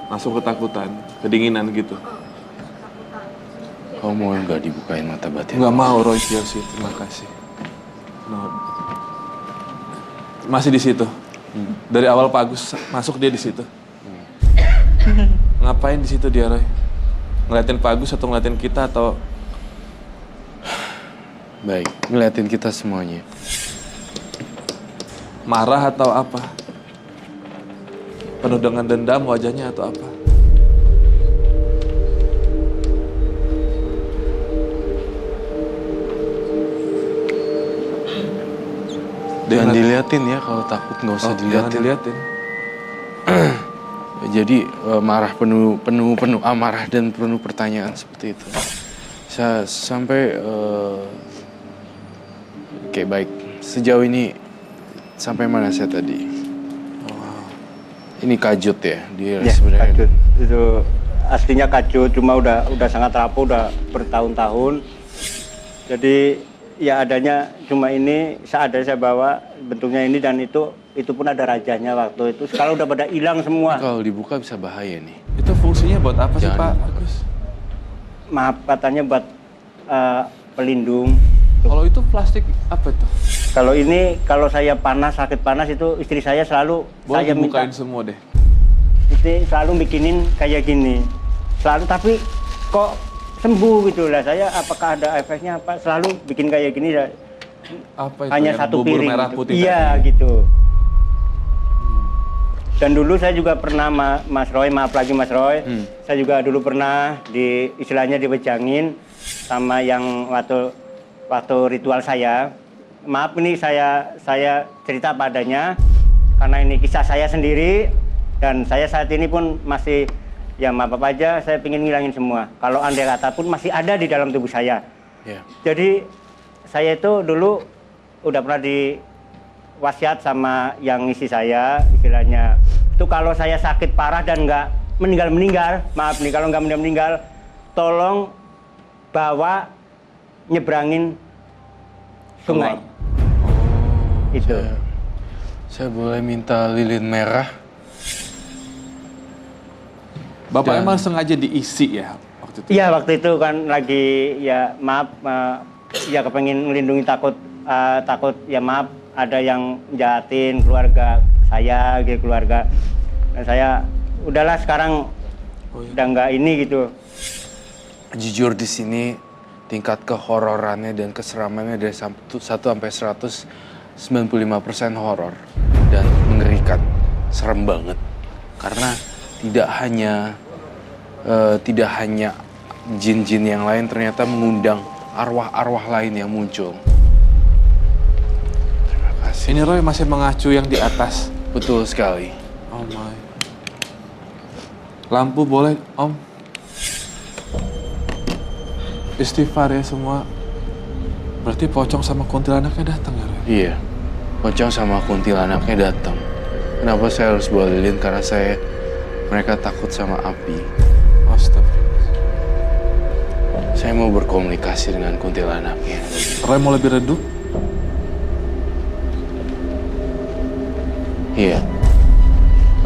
Speaker 4: Langsung ketakutan, kedinginan gitu.
Speaker 7: Kamu mau nggak dibukain mata batin?
Speaker 4: Nggak mau, Roy Kiyoshi, terima kasih. No. Masih di situ. Dari awal Pak Agus masuk dia di situ. Ngapain di situ dia, Roy? Ngeliatin Pak Agus atau ngeliatin kita atau?
Speaker 7: Baik, ngeliatin kita semuanya.
Speaker 4: Marah atau apa? Penuh dengan dendam wajahnya atau apa?
Speaker 7: Jangan diliatin ya, kalau takut nggak usah diliatin.
Speaker 4: Jangan diliatin.
Speaker 7: Jadi marah penuh amarah dan penuh pertanyaan seperti itu. Saya sampai oke, baik. Sejauh ini sampai mana saya tadi? Ini Kajut ya, dia
Speaker 9: ya,
Speaker 7: sebenarnya.
Speaker 9: Kajut. Itu aslinya Kajut, cuma udah sangat rapuh, udah bertahun-tahun. Jadi ya adanya cuma ini, seadanya saya bawa bentuknya ini, dan itu pun ada rajanya waktu itu. Kalau udah pada hilang semua.
Speaker 7: Kalau dibuka bisa bahaya nih.
Speaker 4: Itu fungsinya buat apa sih Pak Agus?
Speaker 9: Maaf, katanya buat pelindung.
Speaker 4: Kalau itu plastik apa itu?
Speaker 9: Kalau ini, kalau saya panas, sakit panas itu istri saya selalu
Speaker 4: Boleh
Speaker 9: saya minta.
Speaker 4: bukain semua deh.
Speaker 9: Itu selalu bikinin kayak gini. Selalu, tapi kok sembuh gitu lah. Saya apakah ada efeknya apa? Selalu bikin kayak gini.
Speaker 4: Apa itu?
Speaker 9: Hanya satu
Speaker 4: bubur
Speaker 9: piring.
Speaker 4: Merah
Speaker 9: Gitu.
Speaker 4: putih
Speaker 9: Iya
Speaker 4: tadi?
Speaker 9: gitu. Dan dulu saya juga pernah, Mas Roy, maaf lagi Mas Roy, saya juga dulu pernah istilahnya dibejangin sama yang waktu ritual saya. Maaf ini saya cerita padanya karena ini kisah saya sendiri, dan saya saat ini pun masih, ya maaf apa aja, saya ingin ngilangin semua. Kalau andai kata pun masih ada di dalam tubuh saya.
Speaker 7: Yeah.
Speaker 9: Jadi saya itu dulu udah pernah diwasiat sama yang ngisi saya, istilahnya itu kalau saya sakit parah dan nggak meninggal, maaf nih, kalau nggak meninggal, tolong bawa nyebrangin sungai. Itu.
Speaker 7: Saya boleh minta lilin merah?
Speaker 4: Bapak emang sengaja diisi ya waktu itu?
Speaker 9: Iya, waktu itu kan lagi, ya maaf, ya kepengen melindungi, takut ya maaf, ada yang jahatin keluarga saya, gitu, keluarga. Dan saya udahlah sekarang udah nggak ini gitu.
Speaker 7: Jujur di sini tingkat kehororannya dan keseramannya dari 1 sampai 100 95% horor dan mengerikan, serem banget. Karena tidak hanya jin-jin yang lain, ternyata mengundang arwah-arwah lain yang muncul. Terima kasih.
Speaker 4: Ini Roy masih mengacu yang di atas.
Speaker 7: Betul sekali.
Speaker 4: Oh my. Lampu boleh, Om? Istighfar ya semua. Berarti pocong sama kuntilanaknya datang ya, Roy?
Speaker 7: Iya, pocong sama kuntilanaknya datang. Kenapa saya harus bawa lilin? Karena mereka takut sama api.
Speaker 4: Astagfirullah.
Speaker 7: Saya mau berkomunikasi dengan kuntilanaknya.
Speaker 4: Roy mau lebih redup?
Speaker 7: Iya,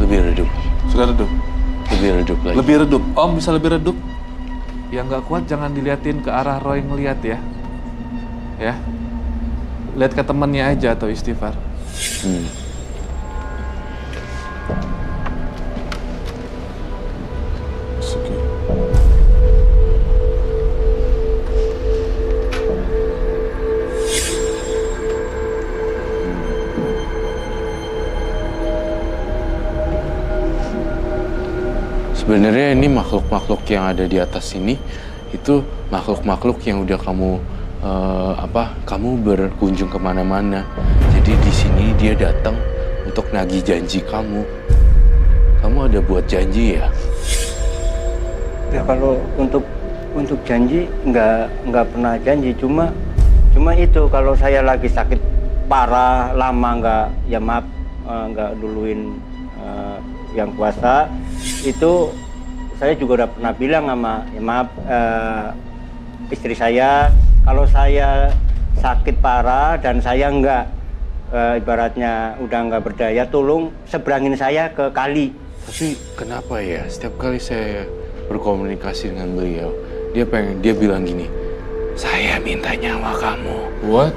Speaker 7: lebih redup.
Speaker 4: Sudah redup?
Speaker 7: Lebih redup lagi.
Speaker 4: Lebih redup. Om bisa lebih redup? Yang nggak kuat jangan diliatin ke arah Roy ngeliat ya. Ya. lihat ke temannya aja atau istighfar.
Speaker 7: Sebenarnya ini makhluk-makhluk yang ada di atas sini itu makhluk-makhluk yang udah kamu berkunjung kemana-mana. Jadi di sini dia datang untuk nagih janji kamu. Kamu ada buat janji ya?
Speaker 9: Ya kalau untuk janji nggak pernah janji, cuma itu kalau saya lagi sakit parah lama nggak duluin yang kuasa itu saya juga udah pernah bilang sama istri saya kalau saya sakit parah dan saya ibaratnya udah nggak berdaya, tolong seberangin saya ke kali.
Speaker 7: Tapi kenapa ya setiap kali saya berkomunikasi dengan beliau dia bilang gini, saya minta nyawa kamu.
Speaker 4: What?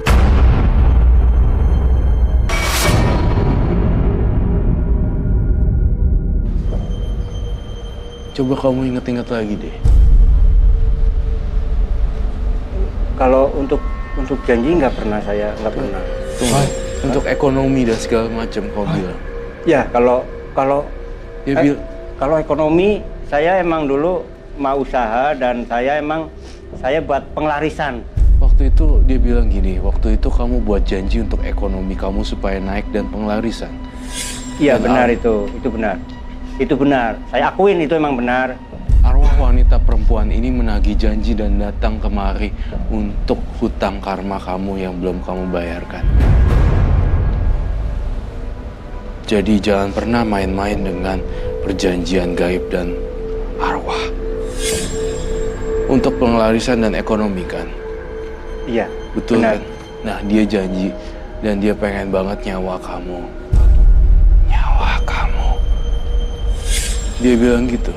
Speaker 7: Coba kamu inget-inget lagi deh.
Speaker 9: Kalau untuk janji nggak pernah.
Speaker 7: Tunggu. Untuk ekonomi dan segala macam kau bilang.
Speaker 9: Ya kalau ekonomi saya emang dulu mau usaha dan saya buat pengelarisan.
Speaker 7: Waktu itu dia bilang gini, waktu itu kamu buat janji untuk ekonomi kamu supaya naik dan pengelarisan.
Speaker 9: Iya benar itu benar. Itu benar, saya akuin itu emang benar.
Speaker 7: Arwah wanita perempuan ini menagih janji dan datang kemari untuk hutang karma kamu yang belum kamu bayarkan. Jadi jangan pernah main-main dengan perjanjian gaib dan arwah. Untuk pengelarisan dan ekonomi kan?
Speaker 9: Iya,
Speaker 7: betul
Speaker 9: benar.
Speaker 7: Kan? Nah dia janji dan dia pengen banget nyawa kamu. Nyawa kamu. Dia bilang gitu.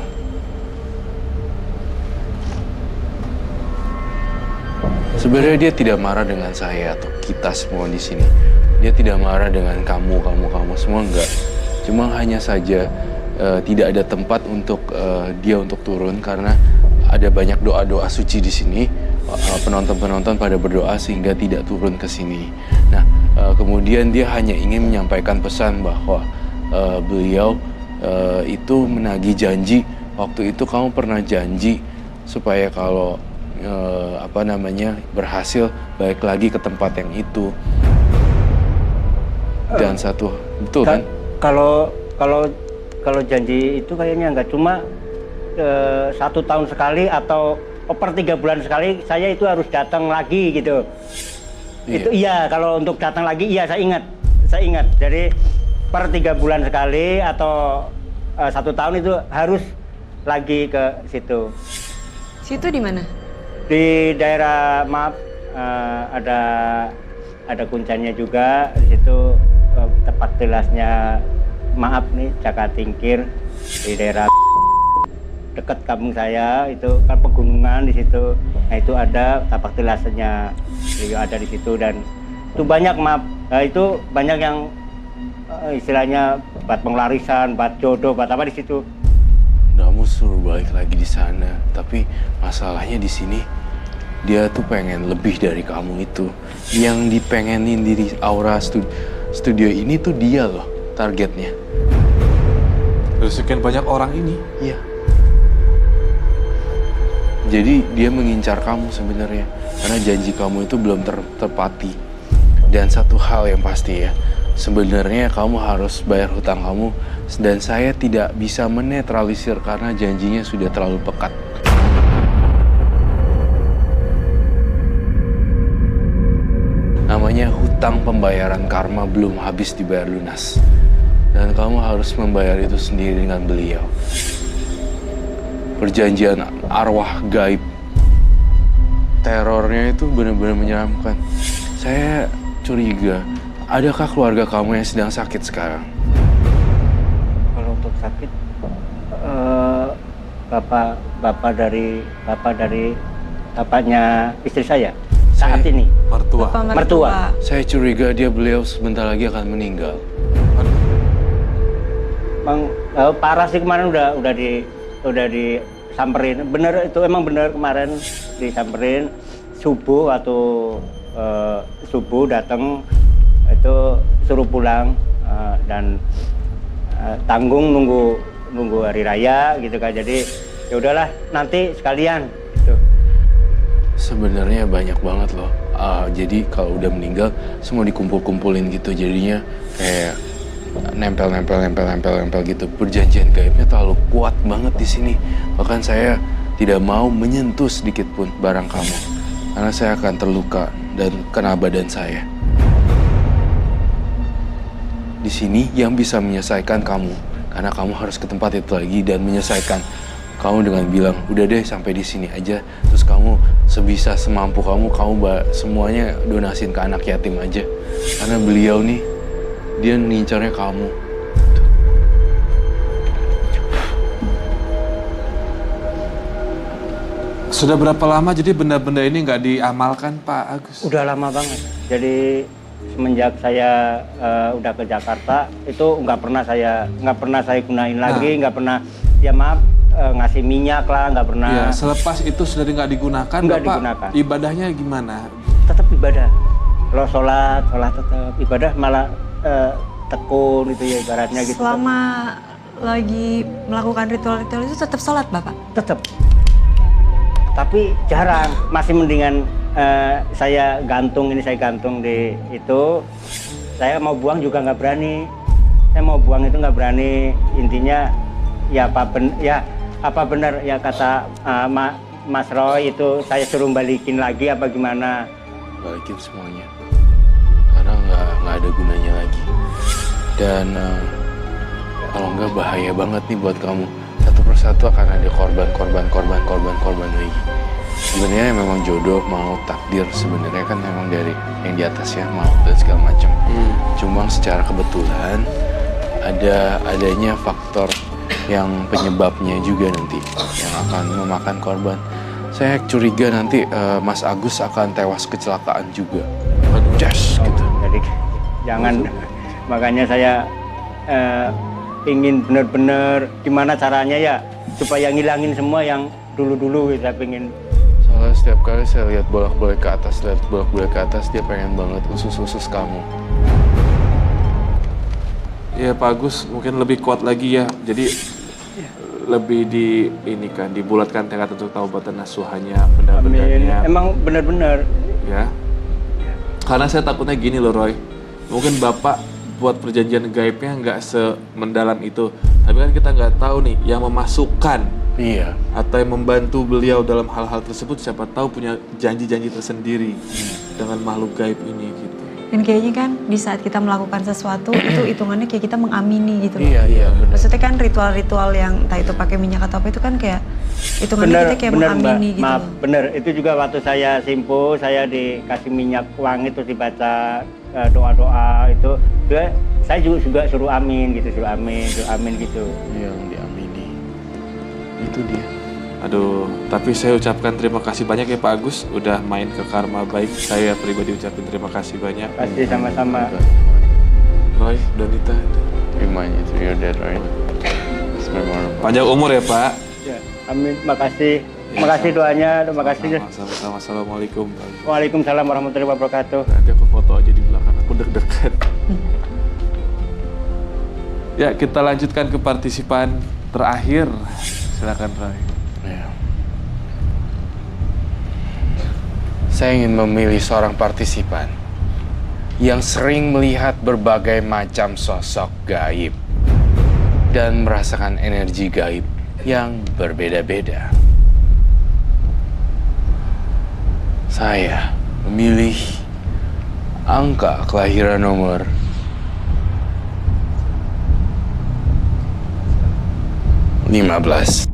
Speaker 7: Sebenarnya dia tidak marah dengan saya atau kita semua di sini. Dia tidak marah dengan kamu semua enggak. Cuma hanya saja tidak ada tempat untuk dia untuk turun karena ada banyak doa-doa suci di sini. Penonton-penonton pada berdoa sehingga tidak turun ke sini. Nah, kemudian dia hanya ingin menyampaikan pesan bahwa beliau itu menagih janji. Waktu itu kamu pernah janji supaya kalau berhasil balik lagi ke tempat yang itu. Dan betul kan?
Speaker 9: Kalau janji itu kayaknya nggak cuma 1 tahun sekali atau per 3 bulan sekali saya itu harus datang lagi gitu. Iya. Itu iya, kalau untuk datang lagi iya saya ingat. Jadi per 3 bulan sekali atau 1 tahun itu harus lagi ke situ.
Speaker 6: Situ di mana?
Speaker 9: Di daerah ada kuncanya juga di situ, tepat jelasnya Jaka Tingkir di daerah dekat kampung saya itu kan pegunungan di situ. Nah itu ada tapak tilasnya beliau ada di situ dan itu banyak itu banyak yang istilahnya buat pengelarisan, buat jodoh, buat apa di situ.
Speaker 7: Kamu suruh balik lagi di sana, tapi masalahnya di sini dia tuh pengen lebih dari kamu itu. Yang dipengenin di Aura Studio ini tuh dia loh targetnya.
Speaker 4: Dari sekian banyak orang ini?
Speaker 7: Iya. Jadi dia mengincar kamu sebenarnya karena janji kamu itu belum tertepati. Dan satu hal yang pasti ya, sebenarnya kamu harus bayar hutang kamu dan saya tidak bisa menetralisir karena janjinya sudah terlalu pekat. Namanya hutang pembayaran karma belum habis dibayar lunas. Dan kamu harus membayar itu sendiri dengan beliau. Perjanjian arwah gaib. Terornya itu benar-benar menyeramkan. Saya curiga, adakah keluarga kamu yang sedang sakit sekarang?
Speaker 9: Kalau untuk sakit, bapaknya istri saya. saat ini.
Speaker 4: Mertua.
Speaker 9: Mertua.
Speaker 7: Saya curiga beliau sebentar lagi akan meninggal.
Speaker 9: Bang, parah sih kemarin udah disamperin. Bener itu emang bener kemarin disamperin subuh atau subuh datang itu suruh pulang dan tanggung nunggu hari raya gitu kan. Jadi ya udahlah nanti sekalian gitu.
Speaker 7: Sebenarnya banyak banget loh. Jadi kalau udah meninggal semua dikumpul-kumpulin gitu, jadinya kayak nempel gitu. Perjanjian gaibnya terlalu kuat banget di sini. Bahkan saya tidak mau menyentuh sedikit pun barang kamu, karena saya akan terluka dan kena badan saya. Di sini yang bisa menyelesaikan kamu, karena kamu harus ke tempat itu lagi dan menyelesaikan. Kamu dengan bilang, udah deh sampai di sini aja. Terus kamu sebisa semampu kamu semuanya donasin ke anak yatim aja. Karena beliau nih, dia ngincarnya kamu.
Speaker 4: Sudah berapa lama jadi benda-benda ini nggak diamalkan, Pak Agus?
Speaker 9: Udah lama banget. Jadi semenjak saya udah ke Jakarta itu nggak pernah saya gunain lagi, nggak pernah. Ya maaf, ngasih minyak lah, nggak pernah.
Speaker 4: Iya, selepas itu sudah nggak digunakan,
Speaker 9: nggak
Speaker 4: Bapak,
Speaker 9: digunakan.
Speaker 4: Ibadahnya gimana?
Speaker 9: Tetap ibadah. Kalau sholat tetap ibadah, malah tekun itu ya ibaratnya gitu.
Speaker 6: Selama lagi melakukan ritual-ritual itu tetap sholat Bapak?
Speaker 9: Tetap. Tapi jarang, masih mendingan saya gantung di itu. Saya mau buang juga nggak berani. Saya mau buang itu nggak berani. Intinya ya apa benar ya kata Mas Roy itu saya suruh balikin lagi apa gimana?
Speaker 7: Balikin semuanya, karena nggak ada gunanya lagi. Dan kalau nggak bahaya banget nih buat kamu. Satu persatu akan ada korban lagi. Sebenarnya memang jodoh, mau takdir sebenarnya kan memang dari yang di atas ya, mau dan segala macam. Cuma secara kebetulan adanya faktor yang penyebabnya juga nanti yang akan memakan korban. Saya curiga nanti Mas Agus akan tewas kecelakaan juga. Just gitu.
Speaker 9: Jadi jangan, makanya saya ingin benar-benar gimana caranya ya supaya ngilangin semua yang dulu-dulu saya pengen.
Speaker 7: Soalnya setiap kali saya lihat bolak-balik ke atas, dia pengen banget usus kamu.
Speaker 4: Ya Pak Agus mungkin lebih kuat lagi ya. Jadi lebih dibulatkan tekad untuk taubatan nasuhanya, benda-bendanya.
Speaker 9: Emang benar-benar.
Speaker 4: Ya. Karena saya takutnya gini loh Roy. Mungkin Bapak buat perjanjian gaibnya nggak semendalam itu. Tapi kan kita nggak tahu nih yang memasukkan.
Speaker 7: Iya.
Speaker 4: Atau yang membantu beliau dalam hal-hal tersebut siapa tahu punya janji-janji tersendiri dengan makhluk gaib ini gitu.
Speaker 6: Dan kayaknya kan di saat kita melakukan sesuatu itu hitungannya kayak kita mengamini gitu loh.
Speaker 7: Iya benar.
Speaker 6: Maksudnya kan ritual-ritual yang entah itu pakai minyak atau apa itu kan kayak hitungannya kita kayak mengamini
Speaker 9: Mbak.
Speaker 6: gitu.
Speaker 9: Maaf, bener. Itu juga waktu saya simpo, saya dikasih minyak wangi terus dibaca doa-doa itu. Saya juga suruh amin gitu, suruh amin gitu.
Speaker 7: Yang diamini. Itu dia.
Speaker 4: Aduh, tapi saya ucapkan terima kasih banyak ya Pak Agus udah main ke Karma Baik. Saya pribadi ucapin terima kasih banyak.
Speaker 9: Terima kasih sama-sama.
Speaker 4: Roy, Donita.
Speaker 7: Remind you to your dad, right?
Speaker 4: Panjang umur ya Pak.
Speaker 9: Ya, amin, makasih. Makasih doanya, terima kasih.
Speaker 4: Sama-sama. Assalamualaikum.
Speaker 9: Waalaikumsalam warahmatullahi wabarakatuh.
Speaker 4: Nanti aku foto aja di belakang, aku deg-degan. Ya, kita lanjutkan ke partisipan terakhir. Silakan Roy.
Speaker 7: Ya. Saya ingin memilih seorang partisipan yang sering melihat berbagai macam sosok gaib dan merasakan energi gaib yang berbeda-beda. Saya memilih angka kelahiran nomor 15.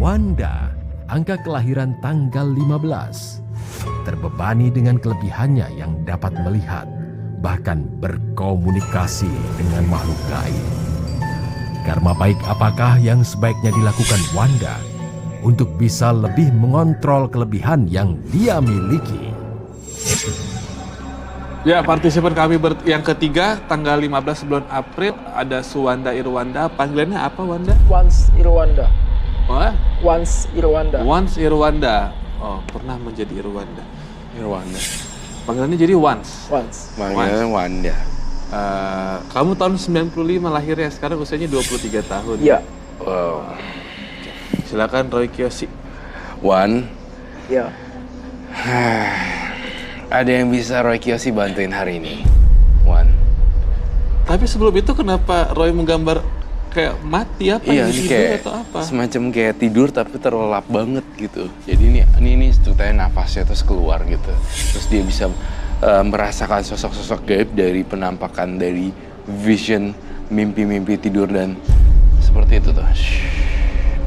Speaker 8: Wanda, angka kelahiran tanggal 15, terbebani dengan kelebihannya yang dapat melihat, bahkan berkomunikasi dengan makhluk gaib. Karma baik apakah yang sebaiknya dilakukan Wanda untuk bisa lebih mengontrol kelebihan yang dia miliki?
Speaker 4: Ya, partisipan kami yang ketiga tanggal 15 bulan April ada Suwanda Irwanda. Panggilannya apa, Wanda?
Speaker 11: Once Irwanda.
Speaker 4: Oh?
Speaker 11: Once Irwanda.
Speaker 4: Once Irwanda. Oh, pernah menjadi Irwanda.
Speaker 7: Irwanda.
Speaker 4: Panggilannya jadi Once.
Speaker 11: Once.
Speaker 7: Panggilannya Wanda.
Speaker 4: Kamu tahun 95 lahirnya, sekarang usianya 23 tahun.
Speaker 11: Iya.
Speaker 7: Wow.
Speaker 4: Silakan Roy Kiyoshi.
Speaker 7: Wan.
Speaker 11: Iya.
Speaker 7: Ada yang bisa Roy Kiyoshi bantuin hari ini, Wan?
Speaker 4: Tapi sebelum itu kenapa Roy menggambar kayak mati apa?
Speaker 7: Iya, ini kayak
Speaker 4: atau apa?
Speaker 7: semacam kayak tidur tapi terlelap banget gitu. Jadi ini ceritanya nafasnya terus keluar gitu. Terus dia bisa merasakan sosok-sosok gaib dari penampakan dari vision, mimpi-mimpi tidur dan seperti itu tuh.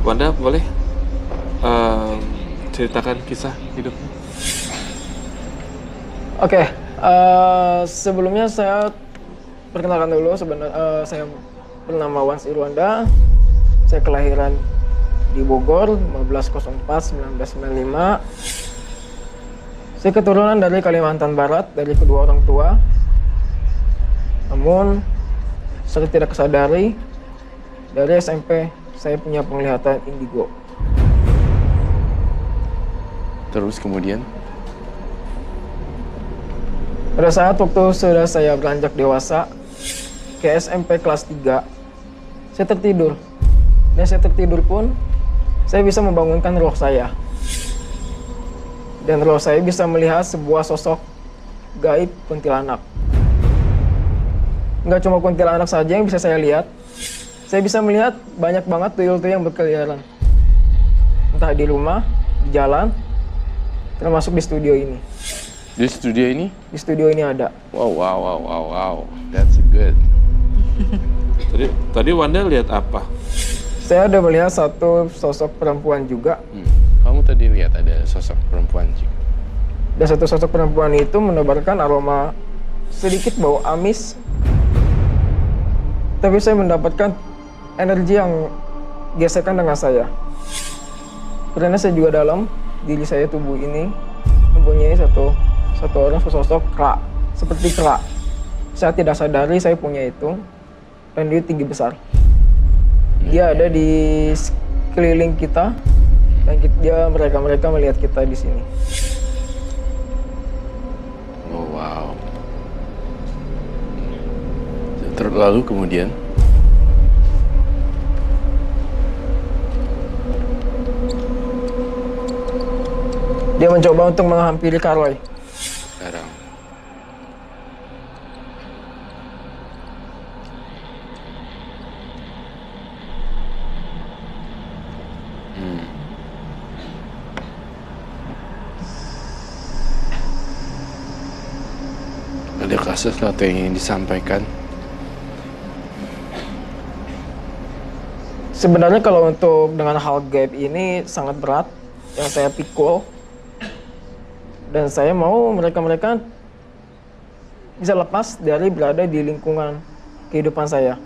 Speaker 4: Wanda boleh ceritakan kisah hidupnya?
Speaker 11: Oke, sebelumnya saya perkenalkan dulu. Saya bernama Once Irwanda. Saya kelahiran di Bogor 15/04/1995. Saya keturunan dari Kalimantan Barat, dari kedua orang tua. Namun saya tidak kesadari, dari SMP saya punya penglihatan indigo.
Speaker 7: Terus kemudian?
Speaker 11: Pada saat waktu sudah saya beranjak dewasa, ke SMP kelas 3, saya tertidur. Dan saya tertidur pun, saya bisa membangunkan roh saya. Dan roh saya bisa melihat sebuah sosok gaib kuntilanak. Nggak cuma kuntilanak saja yang bisa saya lihat, saya bisa melihat banyak banget tuyul-tuyul yang berkeliaran. Entah di rumah, di jalan, termasuk di studio ini.
Speaker 7: Di studio ini?
Speaker 11: Di studio ini ada.
Speaker 7: Wow. That's good.
Speaker 4: Tadi Wanda lihat apa?
Speaker 11: Saya ada melihat satu sosok perempuan juga.
Speaker 7: Kamu tadi lihat ada sosok perempuan juga.
Speaker 11: Dan satu sosok perempuan itu menebarkan aroma sedikit bau amis. Tapi saya mendapatkan energi yang gesekan dengan saya. Karena saya juga dalam diri saya, tubuh ini mempunyai satu orang sosok kera, seperti kera. Saya tidak sadari saya punya itu, dan dia tinggi besar. Dia ada di sekeliling kita, dan mereka melihat kita di sini.
Speaker 7: Oh wow. Lalu kemudian?
Speaker 11: Dia mencoba untuk menghampiri Kak Roy.
Speaker 7: Sekarang. Adakah sesuatu yang ingin disampaikan?
Speaker 11: Sebenarnya kalau untuk dengan hal gaib ini sangat berat yang saya pikul. Dan saya mau mereka bisa lepas dari berada di lingkungan kehidupan saya.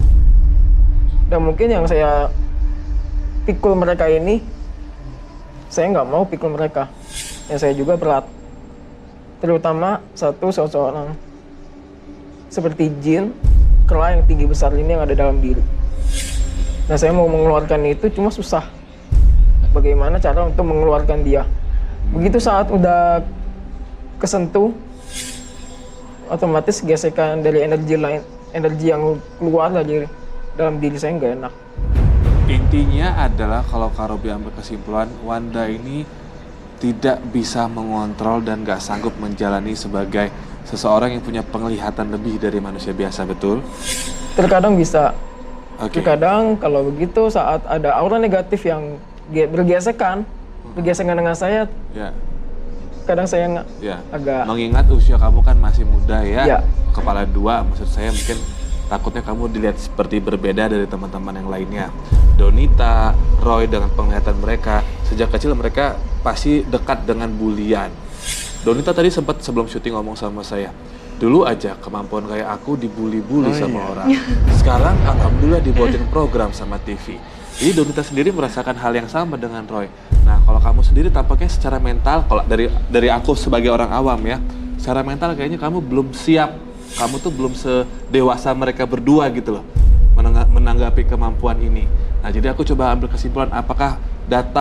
Speaker 11: Dan mungkin yang saya pikul mereka ini, saya nggak mau pikul mereka. Yang saya juga berat. Terutama seseorang seperti jin, kera yang tinggi besar ini yang ada dalam diri. Nah, saya mau mengeluarkan itu cuma susah. Bagaimana cara untuk mengeluarkan dia? Begitu saat udah kesentuh, otomatis gesekan dari energi lain, energi yang keluar dari dalam diri saya nggak enak.
Speaker 4: Intinya adalah kalau Kak Robi ambil kesimpulan, Wanda ini tidak bisa mengontrol dan nggak sanggup menjalani sebagai seseorang yang punya penglihatan lebih dari manusia biasa, betul?
Speaker 11: Terkadang bisa.
Speaker 4: Okay.
Speaker 11: Terkadang kalau begitu saat ada aura negatif yang bergesekan dengan saya, kadang saya agak...
Speaker 4: Mengingat usia kamu kan masih muda ya, kepala dua, maksud saya mungkin takutnya kamu dilihat seperti berbeda dari teman-teman yang lainnya. Donita, Roy dengan penglihatan mereka, sejak kecil mereka pasti dekat dengan bulian. Donita tadi sempat sebelum syuting ngomong sama saya, Dulu aja kemampuan kayak aku dibully-bully sama orang. Sekarang alhamdulillah dibuatin program sama TV. Jadi Donita sendiri merasakan hal yang sama dengan Roy. Nah, kalau kamu sendiri tampaknya secara mental, kalau dari aku sebagai orang awam ya, secara mental kayaknya kamu belum siap. Kamu tuh belum sedewasa mereka berdua gitu loh, menanggapi kemampuan ini. Nah, jadi aku coba ambil kesimpulan apakah data